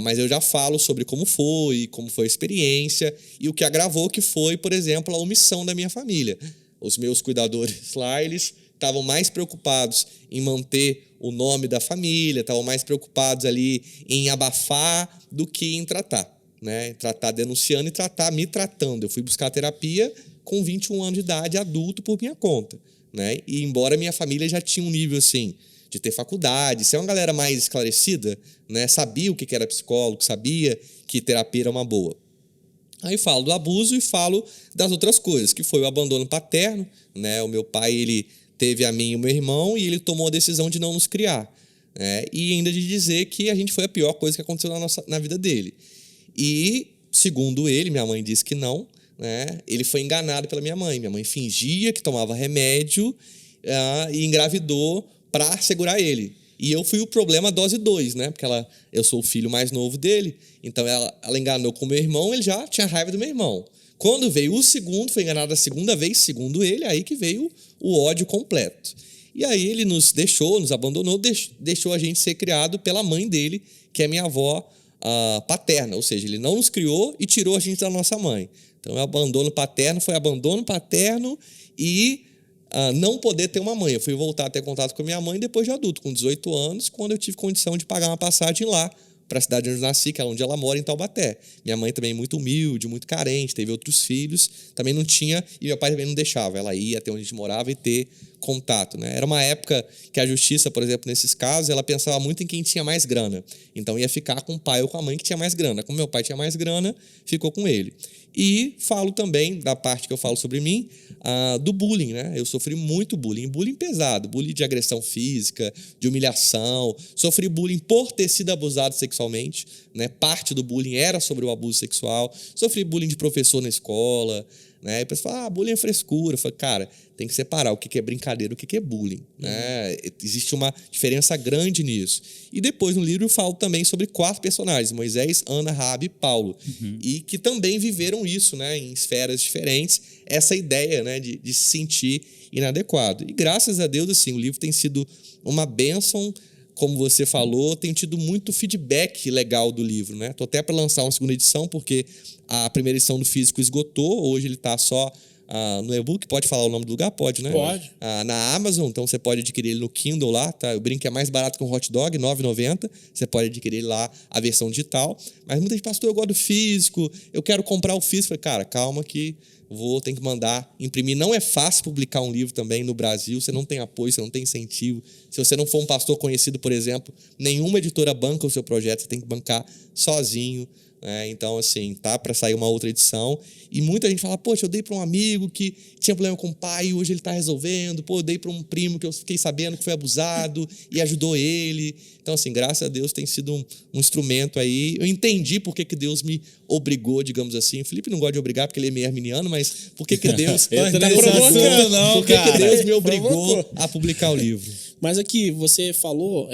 Mas eu já falo sobre como foi a experiência e o que agravou, que foi, por exemplo, a omissão da minha família. Os meus cuidadores lá, eles estavam mais preocupados em manter o nome da família, estavam mais preocupados ali em abafar do que em tratar. Né? Tratar denunciando e tratar me tratando. Eu fui buscar terapia com 21 anos de idade, adulto, por minha conta. Né? E embora minha família já tinha um nível assim, de ter faculdade, ser uma galera mais esclarecida, né? Sabia o que era psicólogo, sabia que terapia era uma boa. Aí falo do abuso e falo das outras coisas, que foi o abandono paterno. Né? O meu pai, ele teve a mim e o meu irmão e ele tomou a decisão de não nos criar. Né? E ainda de dizer que a gente foi a pior coisa que aconteceu na vida dele. E, segundo ele, minha mãe disse que não, né? Ele foi enganado pela minha mãe. Minha mãe fingia que tomava remédio e engravidou para segurar ele. E eu fui o problema dose 2, né? Porque eu sou o filho mais novo dele, então ela enganou com o meu irmão, ele já tinha raiva do meu irmão. Quando veio o segundo, foi enganado a segunda vez, segundo ele, aí que veio o ódio completo. E aí ele nos abandonou, deixou a gente ser criado pela mãe dele, que é minha avó paterna, ou seja, ele não nos criou e tirou a gente da nossa mãe. Então, o abandono paterno foi abandono paterno e não poder ter uma mãe. Eu fui voltar a ter contato com a minha mãe depois de adulto, com 18 anos, quando eu tive condição de pagar uma passagem lá para a cidade onde eu nasci, que é onde ela mora, em Taubaté. Minha mãe também muito humilde, muito carente, teve outros filhos, também não tinha, e meu pai também não deixava. Ela ia até onde a gente morava e ter contato. Né? Era uma época que a justiça, por exemplo, nesses casos, ela pensava muito em quem tinha mais grana. Então ia ficar com o pai ou com a mãe que tinha mais grana. Como meu pai tinha mais grana, ficou com ele. E falo também, da parte que eu falo sobre mim, do bullying, né? Eu sofri muito bullying pesado, bullying de agressão física, de humilhação, sofri bullying por ter sido abusado sexualmente, né? Parte do bullying era sobre o abuso sexual, sofri bullying de professor na escola, né? E a pessoa fala, bullying é frescura. Eu falei, cara, tem que separar o que é brincadeira e o que é bullying. Né? Existe uma diferença grande nisso. E depois no livro eu falo também sobre 4 personagens, Moisés, Ana, Raabe e Paulo, e que também viveram isso, né? Em esferas diferentes, essa ideia, né? de se sentir inadequado. E graças a Deus, assim, o livro tem sido uma bênção. Como você falou, tem tido muito feedback legal do livro, né? Tô até para lançar uma segunda edição, porque a primeira edição do físico esgotou. Hoje ele está só no e-book. Pode falar o nome do lugar? Pode, né? Pode. Na Amazon, então você pode adquirir ele no Kindle lá, tá? O brinco é mais barato que um hot dog, R$ 9,90. Você pode adquirir lá a versão digital. Mas muita gente, pastor, eu gosto do físico, eu quero comprar o físico. Falei, cara, calma que tem que mandar imprimir. Não é fácil publicar um livro também no Brasil, você não tem apoio, você não tem incentivo. Se você não for um pastor conhecido, por exemplo, nenhuma editora banca o seu projeto, você tem que bancar sozinho. Então, assim, tá para sair uma outra edição. E muita gente fala, poxa, eu dei para um amigo que tinha problema com o pai e hoje ele tá resolvendo. Pô, eu dei para um primo que eu fiquei sabendo que foi abusado e ajudou ele. Então, assim, graças a Deus tem sido um instrumento aí. Eu entendi por que Deus me obrigou, digamos assim. O Felipe não gosta de obrigar porque ele é meio arminiano, mas por que Deus... Tá provocando, não, por que Deus me obrigou Provocou. a publicar o livro? Mas aqui, você falou,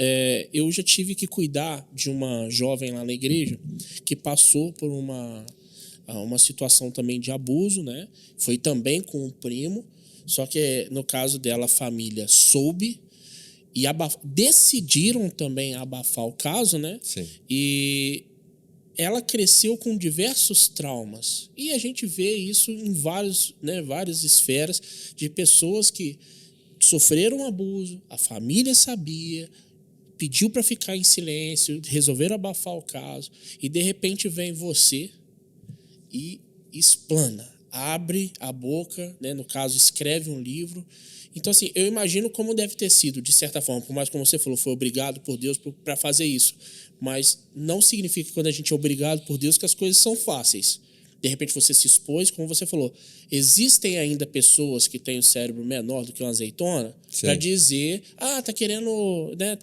eu já tive que cuidar de uma jovem lá na igreja que passou por uma situação também de abuso, né? Foi também com um primo, só que no caso dela a família soube e decidiram também abafar o caso, né? Sim. E ela cresceu com diversos traumas. E a gente vê isso em várias esferas de pessoas que sofreram um abuso, a família sabia, pediu para ficar em silêncio, resolveram abafar o caso, e de repente vem você e explana, abre a boca, né? No caso, escreve um livro Então, assim, eu imagino como deve ter sido, de certa forma, por mais que, como você falou, foi obrigado por Deus para fazer isso. Mas não significa que quando a gente é obrigado por Deus que as coisas são fáceis. De repente você se expôs, como você falou. Existem ainda pessoas que têm o cérebro menor do que uma azeitona para dizer, tá querendo, né,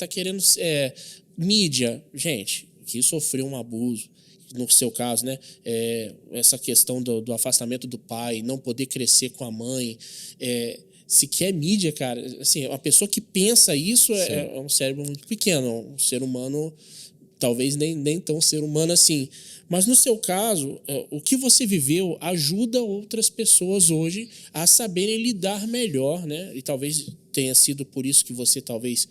mídia. Gente, que sofreu um abuso, no seu caso, né, essa questão do afastamento do pai, não poder crescer com a mãe, se quer mídia, cara, assim, uma pessoa que pensa isso é um cérebro muito pequeno, um ser humano, talvez nem tão ser humano assim. Mas no seu caso, o que você viveu ajuda outras pessoas hoje a saberem lidar melhor, né? E talvez tenha sido por isso que você talvez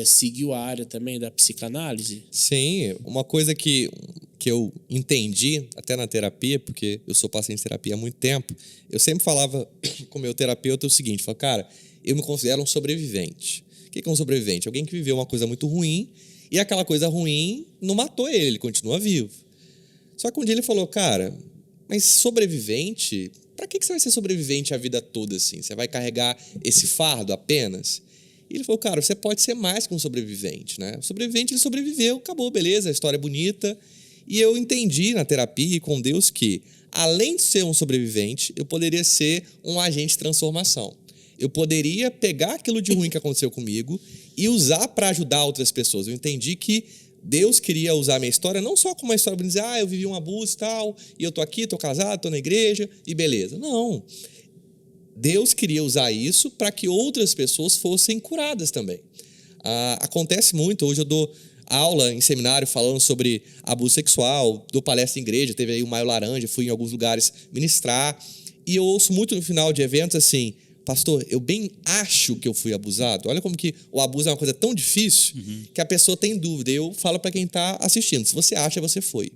seguiu a área também da psicanálise. Sim, uma coisa que eu entendi até na terapia, porque eu sou paciente de terapia há muito tempo, eu sempre falava com o meu terapeuta o seguinte, falava, cara, eu me considero um sobrevivente. O que é um sobrevivente? Alguém que viveu uma coisa muito ruim e aquela coisa ruim não matou ele continua vivo. Só que um dia ele falou, cara, mas sobrevivente, pra que você vai ser sobrevivente a vida toda assim? Você vai carregar esse fardo apenas? E ele falou, cara, você pode ser mais que um sobrevivente, né? O sobrevivente, ele sobreviveu, acabou, beleza, a história é bonita. E eu entendi na terapia e com Deus que, além de ser um sobrevivente, eu poderia ser um agente de transformação. Eu poderia pegar aquilo de ruim que aconteceu comigo e usar para ajudar outras pessoas. Eu entendi que Deus queria usar a minha história não só como uma história para dizer, eu vivi um abuso e tal, e eu tô aqui, tô casado, tô na igreja, e beleza. Não. Deus queria usar isso para que outras pessoas fossem curadas também. Acontece muito, hoje eu dou aula em seminário falando sobre abuso sexual, dou palestra em igreja, teve aí o Maio Laranja, fui em alguns lugares ministrar, e eu ouço muito no final de eventos assim, pastor, eu bem acho que eu fui abusado. Olha como que o abuso é uma coisa tão difícil que a pessoa tem dúvida. Eu falo para quem está assistindo, se você acha, você foi.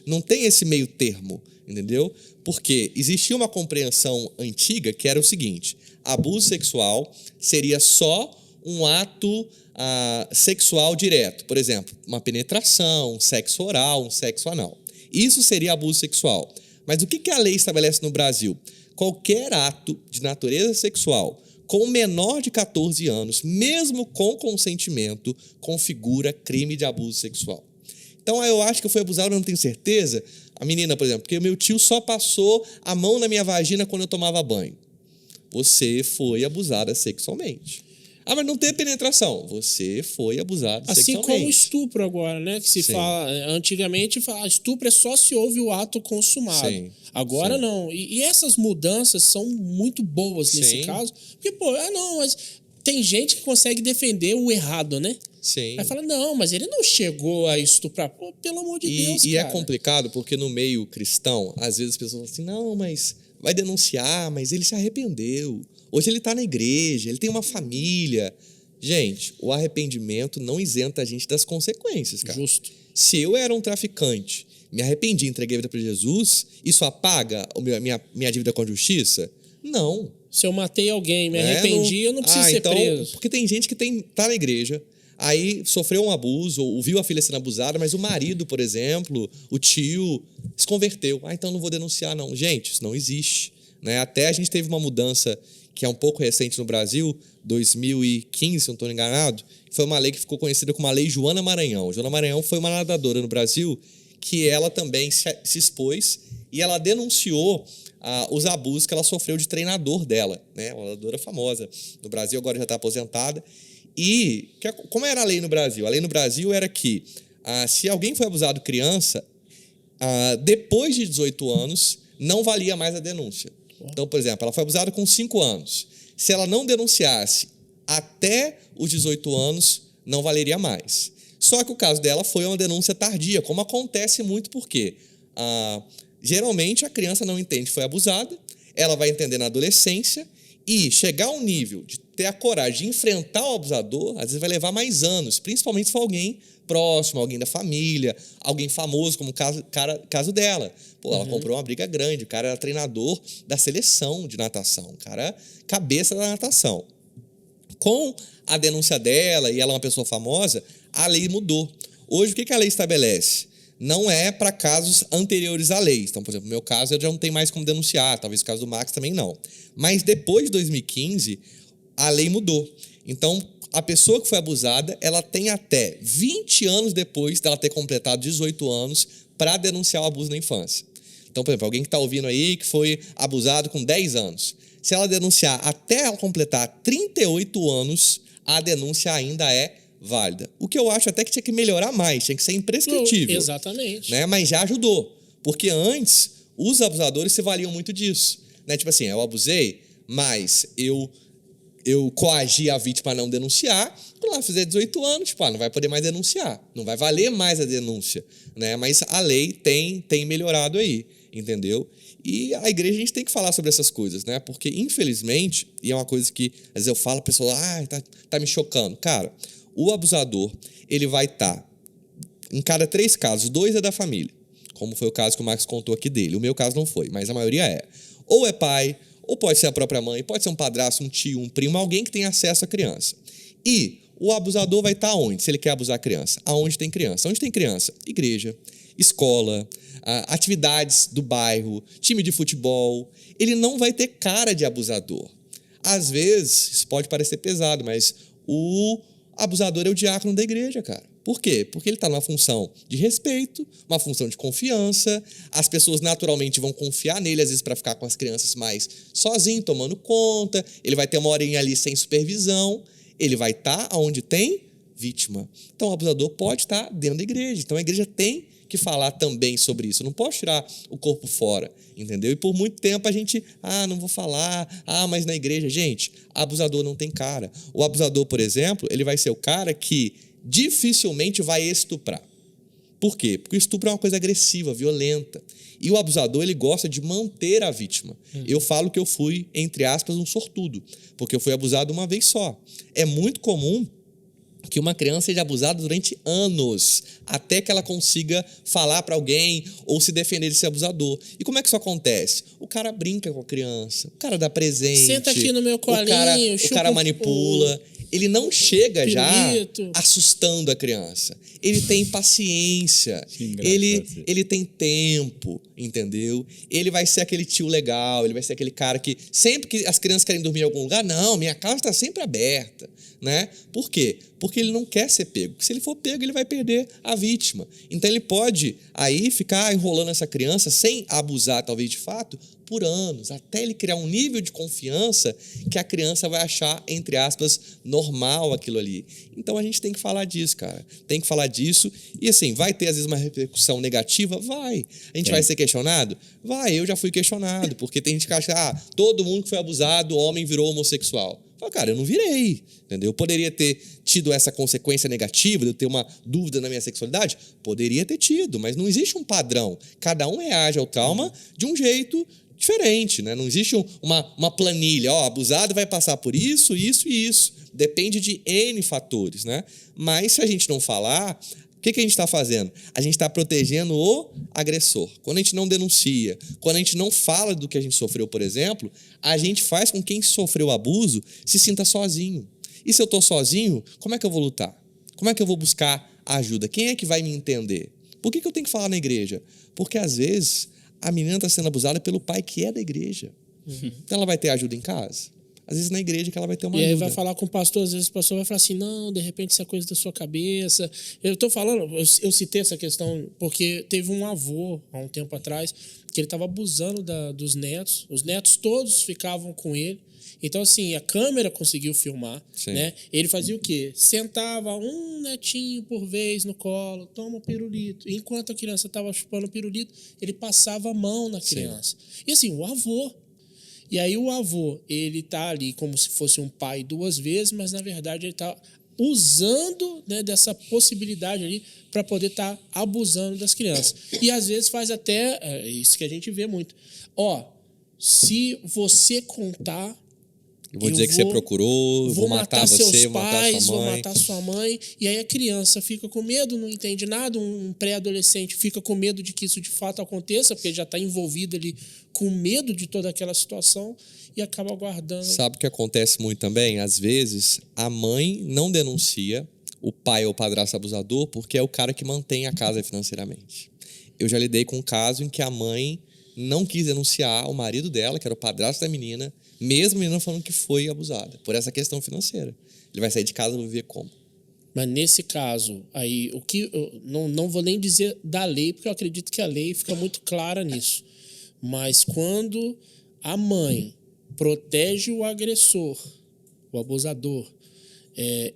Não tem esse meio termo, entendeu? Porque existia uma compreensão antiga que era o seguinte, abuso sexual seria só um ato sexual direto. Por exemplo, uma penetração, um sexo oral, um sexo anal. Isso seria abuso sexual. Mas o que a lei estabelece no Brasil? Qualquer ato de natureza sexual com menor de 14 anos, mesmo com consentimento, configura crime de abuso sexual. Então, eu acho que eu fui abusado, eu não tenho certeza. A menina, por exemplo, porque meu tio só passou a mão na minha vagina quando eu tomava banho. Você foi abusada sexualmente. Mas não teve penetração. Você foi abusado assim sexualmente. Como estupro agora, né? Que se fala, antigamente, estupro é só se houve o ato consumado. Sim, agora não. E essas mudanças são muito boas nesse caso. Porque, mas tem gente que consegue defender o errado, né? Sim. Aí fala, não, mas ele não chegou a estuprar. Pô, pelo amor de Deus, e cara. É complicado porque no meio cristão, às vezes as pessoas falam assim, não, mas vai denunciar, mas ele se arrependeu. Hoje ele está na igreja, ele tem uma família. Gente, o arrependimento não isenta a gente das consequências, cara. Justo. Se eu era um traficante, me arrependi, entreguei a vida para Jesus, isso apaga minha dívida com a justiça? Não. Se eu matei alguém, me arrependi, eu não preciso ser preso. Porque tem gente que tá na igreja, aí sofreu um abuso, ou viu a filha sendo abusada, mas o marido, por exemplo, o tio, se converteu. Então não vou denunciar, não. Gente, isso não existe. Né? Até a gente teve uma mudança que é um pouco recente no Brasil, 2015, se não estou enganado, foi uma lei que ficou conhecida como a Lei Joana Maranhão. Joana Maranhão foi uma nadadora no Brasil que ela também se expôs e ela denunciou os abusos que ela sofreu de treinador dela, né? Uma nadadora famosa no Brasil, agora já está aposentada. E como era a lei no Brasil? A lei no Brasil era que se alguém foi abusado criança, depois de 18 anos, não valia mais a denúncia. Então, por exemplo, ela foi abusada com 5 anos. Se ela não denunciasse até os 18 anos, não valeria mais. Só que o caso dela foi uma denúncia tardia, como acontece muito porque geralmente a criança não entende que foi abusada, ela vai entender na adolescência e chegar ao nível de ter a coragem de enfrentar o abusador, às vezes vai levar mais anos, principalmente se for alguém próximo, alguém da família, alguém famoso, como o caso dela. Ela comprou uma briga grande, o cara era treinador da seleção de natação, o cara cabeça da natação. Com a denúncia dela, e ela é uma pessoa famosa, a lei mudou. Hoje, o que a lei estabelece? Não é para casos anteriores à lei. Então, por exemplo, no meu caso, eu já não tenho mais como denunciar, talvez o caso do Max também não. Mas depois de 2015, a lei mudou. Então, a pessoa que foi abusada, ela tem até 20 anos depois dela ter completado 18 anos para denunciar o abuso na infância. Então, por exemplo, alguém que está ouvindo aí que foi abusado com 10 anos. Se ela denunciar até ela completar 38 anos, a denúncia ainda é válida. O que eu acho até que tinha que melhorar mais, tinha que ser imprescritível. Exatamente. Né? Mas já ajudou. Porque antes, os abusadores se valiam muito disso. Né? Tipo assim, eu abusei, mas eu coagi a vítima a não denunciar. Quando ela fizer 18 anos, tipo, não vai poder mais denunciar. Não vai valer mais a denúncia. Né? Mas a lei tem melhorado aí, entendeu? E a igreja, a gente tem que falar sobre essas coisas, né? Porque, infelizmente, e é uma coisa que, às vezes eu falo, a pessoa, tá me chocando. Cara, o abusador, ele vai estar, em cada 3 casos, 2 é da família, como foi o caso que o Marcos contou aqui dele. O meu caso não foi, mas a maioria é. Ou é pai, ou pode ser a própria mãe, pode ser um padrasto, um tio, um primo, alguém que tem acesso à criança. E o abusador vai estar onde, se ele quer abusar a criança? Aonde tem criança? Onde tem criança? Igreja, escola, atividades do bairro, time de futebol. Ele não vai ter cara de abusador. Às vezes, isso pode parecer pesado, mas o abusador é o diácono da igreja, cara. Por quê? Porque ele está numa função de respeito, uma função de confiança. As pessoas naturalmente vão confiar nele, às vezes, para ficar com as crianças mais sozinho, tomando conta. Ele vai ter uma horinha ali sem supervisão. Ele vai estar onde tem vítima. Então, o abusador pode estar dentro da igreja. Então, a igreja tem que falar também sobre isso. Eu não posso tirar o corpo fora, entendeu? E por muito tempo a gente, não vou falar, mas na igreja, gente, abusador não tem cara. O abusador, por exemplo, ele vai ser o cara que dificilmente vai estuprar. Por quê? Porque o estupro é uma coisa agressiva, violenta. E o abusador, ele gosta de manter a vítima. Eu falo que eu fui, entre aspas, um sortudo, porque eu fui abusado uma vez só. É muito comum que uma criança seja abusada durante anos, até que ela consiga falar para alguém ou se defender desse abusador. E como é que isso acontece? O cara brinca com a criança, o cara dá presente. Senta aqui no meu colinho, o cara manipula. Ele não chega já pirulito. assustando a criança. Ele tem paciência, ele tem tempo, entendeu? Ele vai ser aquele tio legal, ele vai ser aquele cara que sempre que as crianças querem dormir em algum lugar, não, minha casa está sempre aberta, né? Por quê? Porque ele não quer ser pego. Se ele for pego, ele vai perder a vítima. Então ele pode aí ficar enrolando essa criança sem abusar, talvez de fato, por anos, até ele criar um nível de confiança que a criança vai achar, entre aspas, normal aquilo ali. Então a gente tem que falar disso, cara. Tem que falar disso. E assim, vai ter às vezes uma repercussão negativa? Vai. A gente vai ser questionado? Vai, eu já fui questionado, porque tem gente que acha, todo mundo que foi abusado, homem virou homossexual. Cara, eu não virei, entendeu? Eu poderia ter tido essa consequência negativa de eu ter uma dúvida na minha sexualidade? Poderia ter tido, mas não existe um padrão. Cada um reage ao trauma de um jeito diferente, né? Não existe uma planilha, abusado vai passar por isso, isso e isso. Depende de N fatores, né? Mas se a gente não falar, o que a gente está fazendo? A gente está protegendo o agressor. Quando a gente não denuncia, quando a gente não fala do que a gente sofreu, por exemplo, a gente faz com que quem sofreu o abuso se sinta sozinho. E se eu estou sozinho, como é que eu vou lutar? Como é que eu vou buscar ajuda? Quem é que vai me entender? Por que eu tenho que falar na igreja? Porque, às vezes, a menina está sendo abusada pelo pai que é da igreja. Então, ela vai ter ajuda em casa? Às vezes na igreja que ela vai ter uma ajuda. E aí vai falar com o pastor, às vezes o pastor vai falar assim, não, de repente isso é coisa da sua cabeça. Eu tô falando, eu citei essa questão porque teve um avô, há um tempo atrás, que ele estava abusando dos netos. Os netos todos ficavam com ele. Então, assim, a câmera conseguiu filmar, né? Ele fazia o quê? Sentava um netinho por vez no colo, toma o pirulito. E enquanto a criança estava chupando o pirulito, ele passava a mão na criança. E assim, o avô. E aí o avô, ele tá ali como se fosse um pai 2 vezes, mas na verdade ele tá usando, né, dessa possibilidade ali para poder estar abusando das crianças. E às vezes faz até, isso que a gente vê muito. Se você contar, eu vou dizer que você procurou, vou matar você, seus vou matar pais, sua mãe. vou matar sua mãe. E aí a criança fica com medo, não entende nada. Um pré-adolescente fica com medo de que isso de fato aconteça, porque já está envolvido ali com medo de toda aquela situação e acaba guardando. Sabe o que acontece muito também? Às vezes, a mãe não denuncia o pai ou o padrasto abusador porque é o cara que mantém a casa financeiramente. Eu já lidei com um caso em que a mãe não quis denunciar o marido dela, que era o padrasto da menina, mesmo a menina falando que foi abusada, por essa questão financeira. Ele vai sair de casa e vai viver como? Mas nesse caso, aí, o que eu não vou nem dizer da lei, porque eu acredito que a lei fica muito clara nisso. Mas quando a mãe protege o agressor, o abusador,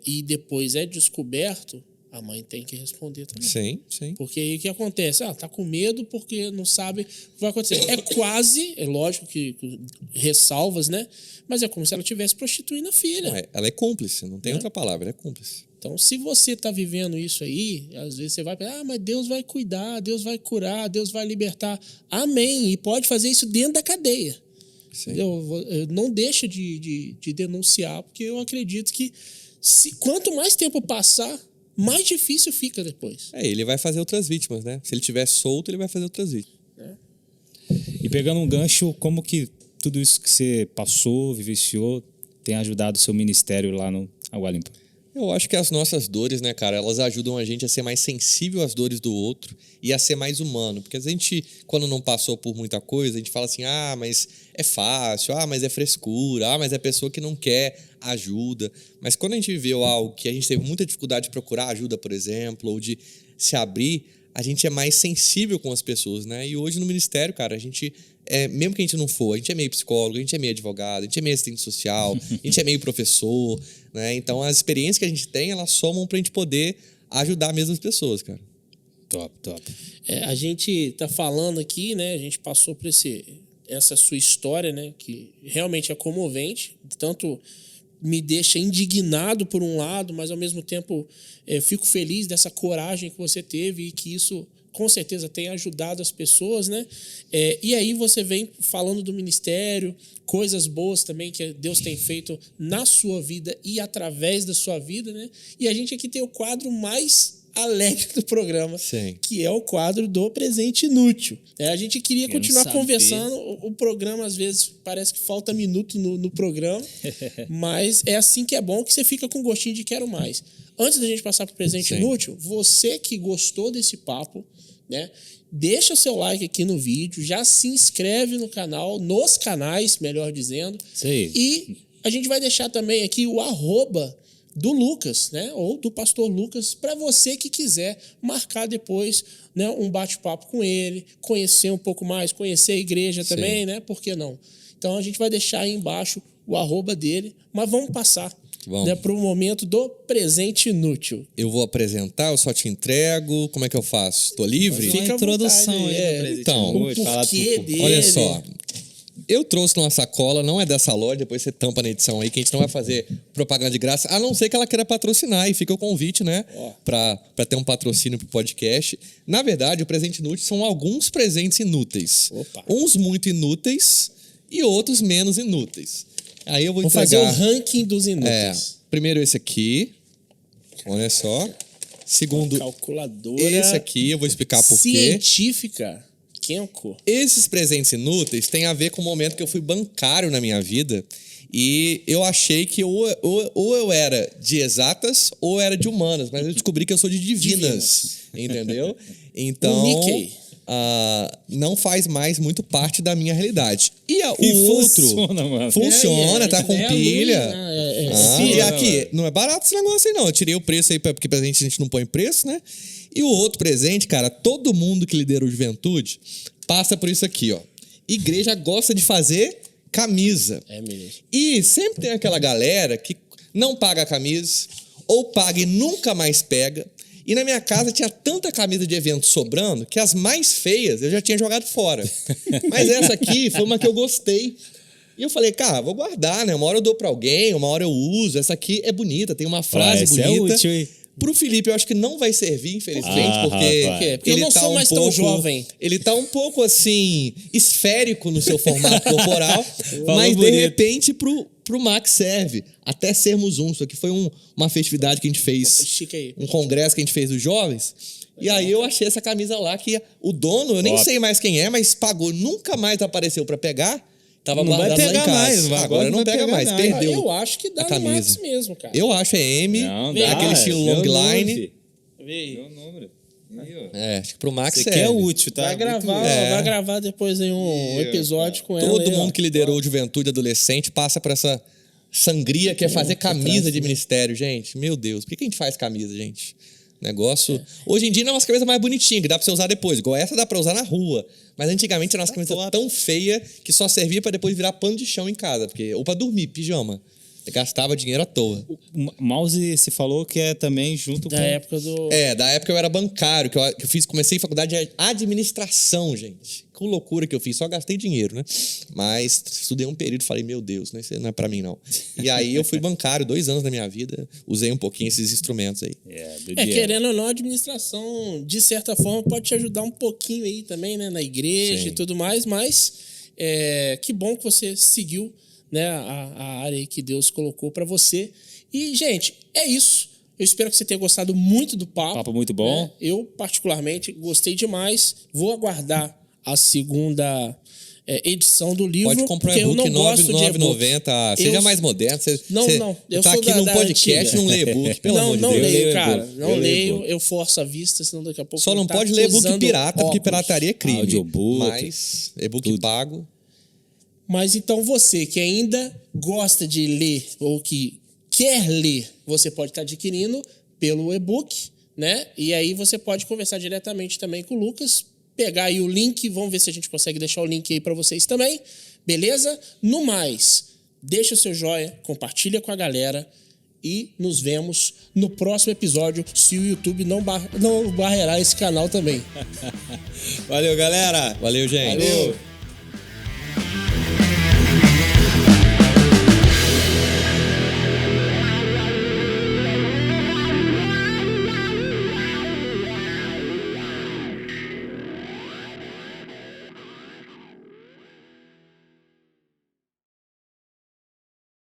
e depois é descoberto, a mãe tem que responder também. Sim, sim. Porque aí o que acontece? Tá com medo porque não sabe o que vai acontecer. É lógico que ressalvas, né? Mas é como se ela estivesse prostituindo a filha. Não, ela é cúmplice, não tem outra palavra, ela é cúmplice. Então, se você está vivendo isso aí, às vezes você vai pensar, mas Deus vai cuidar, Deus vai curar, Deus vai libertar. Amém. E pode fazer isso dentro da cadeia. Não deixa de denunciar, porque eu acredito que quanto mais tempo passar, mais difícil fica depois. Ele vai fazer outras vítimas, né? Se ele estiver solto, ele vai fazer outras vítimas. E pegando um gancho, como que tudo isso que você passou, vivenciou, tem ajudado o seu ministério lá no Água Limpa? Eu acho que as nossas dores, né, cara, elas ajudam a gente a ser mais sensível às dores do outro e a ser mais humano. Porque a gente, quando não passou por muita coisa, a gente fala assim, mas é fácil, mas é frescura, mas é pessoa que não quer ajuda. Mas quando a gente viveu algo que a gente teve muita dificuldade de procurar ajuda, por exemplo, ou de se abrir, a gente é mais sensível com as pessoas, né? E hoje no ministério, cara, a gente... mesmo que a gente não for, a gente é meio psicólogo, a gente é meio advogado, a gente é meio assistente social, a gente é meio professor, né? Então, as experiências que a gente tem, elas somam pra gente poder ajudar mesmo as pessoas, cara. Top. A gente tá falando aqui, né? A gente passou por essa sua história, né? Que realmente é comovente, tanto me deixa indignado por um lado, mas ao mesmo tempo fico feliz dessa coragem que você teve e que isso com certeza tem ajudado as pessoas, né? E aí você vem falando do ministério, coisas boas também que Deus tem feito na sua vida e através da sua vida, né? E a gente aqui tem o quadro mais alegre do programa, Sim. que é o quadro do presente inútil. A gente queria continuar conversando, o programa às vezes parece que falta minuto no programa, mas é assim que é bom, que você fica com gostinho de quero mais. Antes da gente passar para o presente inútil, você que gostou desse papo, né? Deixa o seu like aqui no vídeo, já se inscreve no canal, nos canais, melhor dizendo. Sim. E a gente vai deixar também aqui o @ do Lucas, né? Ou do pastor Lucas, para você que quiser marcar depois, né, um bate-papo com ele, conhecer um pouco mais, conhecer a igreja também, né? Por que não? Então a gente vai deixar aí embaixo o @ dele, mas vamos passar. Né, para o momento do presente inútil. Eu vou apresentar, eu só te entrego. Como é que eu faço? Tô livre? Fica a introdução aí. Então, o porquê dele. Olha só. Eu trouxe uma sacola, não é dessa loja, depois você tampa na edição aí, que a gente não vai fazer propaganda de graça, a não ser que ela queira patrocinar. E fica o convite, né? Pra ter um patrocínio pro podcast. Na verdade, o presente inútil são alguns presentes inúteis. Opa. Uns muito inúteis e outros menos inúteis. Aí eu vou entregar... fazer o ranking dos inúteis. Primeiro esse aqui. Olha só. Segundo, calculadora. Esse aqui, eu vou explicar por quê. Científica. Kenko. Esses presentes inúteis têm a ver com o momento que eu fui bancário na minha vida e eu achei que ou eu era de exatas ou era de humanas, mas eu descobri que eu sou de divinas. Entendeu? Então... O Mickey. não faz mais muito parte da minha realidade. E funciona, mano. Funciona, tá com pilha. E aqui, mano. não é barato esse negócio aí, não. Eu tirei o preço aí, porque presente a gente não põe preço, né? E o outro presente, cara, todo mundo que lidera o Juventude passa por isso aqui, ó. Igreja gosta de fazer camisa. É mesmo. E sempre tem aquela galera que não paga a camisa, ou paga e nunca mais pega. E na minha casa tinha tanta camisa de evento sobrando que as mais feias eu já tinha jogado fora. Mas essa aqui foi uma que eu gostei. E eu falei, cara, vou guardar, né? Uma hora eu dou pra alguém, uma hora eu uso. Essa aqui é bonita, tem uma frase bonita. É útil, hein? Pro Felipe eu acho que não vai servir, infelizmente, porque eu não sou mais tão jovem. Ele tá um pouco, assim, esférico no seu formato corporal, mas de repente pro Max serve. Até sermos um. Isso aqui foi uma festividade que a gente fez, um congresso que a gente fez dos jovens. E aí eu achei essa camisa lá que o dono, eu nem sei mais quem é, mas pagou, nunca mais apareceu pra pegar. Tava guardado lá em casa. Agora não pega mais. Perdeu. Eu acho que dá no Max mesmo, cara. Eu acho é M, não, aquele estilo long line. Vê aí. Meu número. Acho que pro Max Isso aqui é útil, tá? Vai gravar, vai gravar depois aí um episódio com ela. Todo aí, mundo ó. que liderou juventude adolescente passa por essa sangria que é fazer camisa de ministério, gente. Meu Deus, por que a gente faz camisa, gente? Negócio. Hoje em dia não é umas camisas mais bonitinhas, que dá pra você usar depois. Igual essa dá pra usar na rua. Mas antigamente era umas camisas tão feias que só servia pra depois virar pano de chão em casa. Ou pra dormir, pijama. Você gastava dinheiro à toa. O Mouse, você falou que é também junto Da com... época do... Da época eu era bancário, que eu comecei faculdade de administração, gente. Que loucura que eu fiz, só gastei dinheiro, né? Mas estudei um período e falei, meu Deus, né, isso não é pra mim, não. E aí eu fui bancário 2 anos da minha vida, usei um pouquinho esses instrumentos aí. querendo ou não, a administração, de certa forma, pode te ajudar um pouquinho aí também, né? Na igreja Sim. e tudo mais, mas que bom que você seguiu, né, a área aí que Deus colocou pra você. E, gente, é isso. Eu espero que você tenha gostado muito do papo. Papo muito bom. Né? Eu, particularmente, gostei demais. Vou aguardar a segunda edição do livro. Pode comprar porque eu e-book não gosto de e-book. R$9,90. Seja mais moderno. Não. Eu Eu tá sou aqui da num podcast antiga. e não lê e-book. Pelo amor de não Deus. leio, Eu cara. leio Não e-book. leio. Eu forço a vista, senão daqui a pouco... Só não tá pode ler e-book usando pirata, porque óculos. pirataria é crime. Audiobook, Mas e-book pago... Mas então você que ainda gosta de ler ou que quer ler, você pode estar adquirindo pelo e-book, né? E aí você pode conversar diretamente também com o Lucas, pegar aí o link, vamos ver se a gente consegue deixar o link aí para vocês também, beleza? No mais, deixa o seu joia, compartilha com a galera e nos vemos no próximo episódio, se o YouTube não barrerar esse canal também. Valeu, galera. Valeu, gente. Valeu.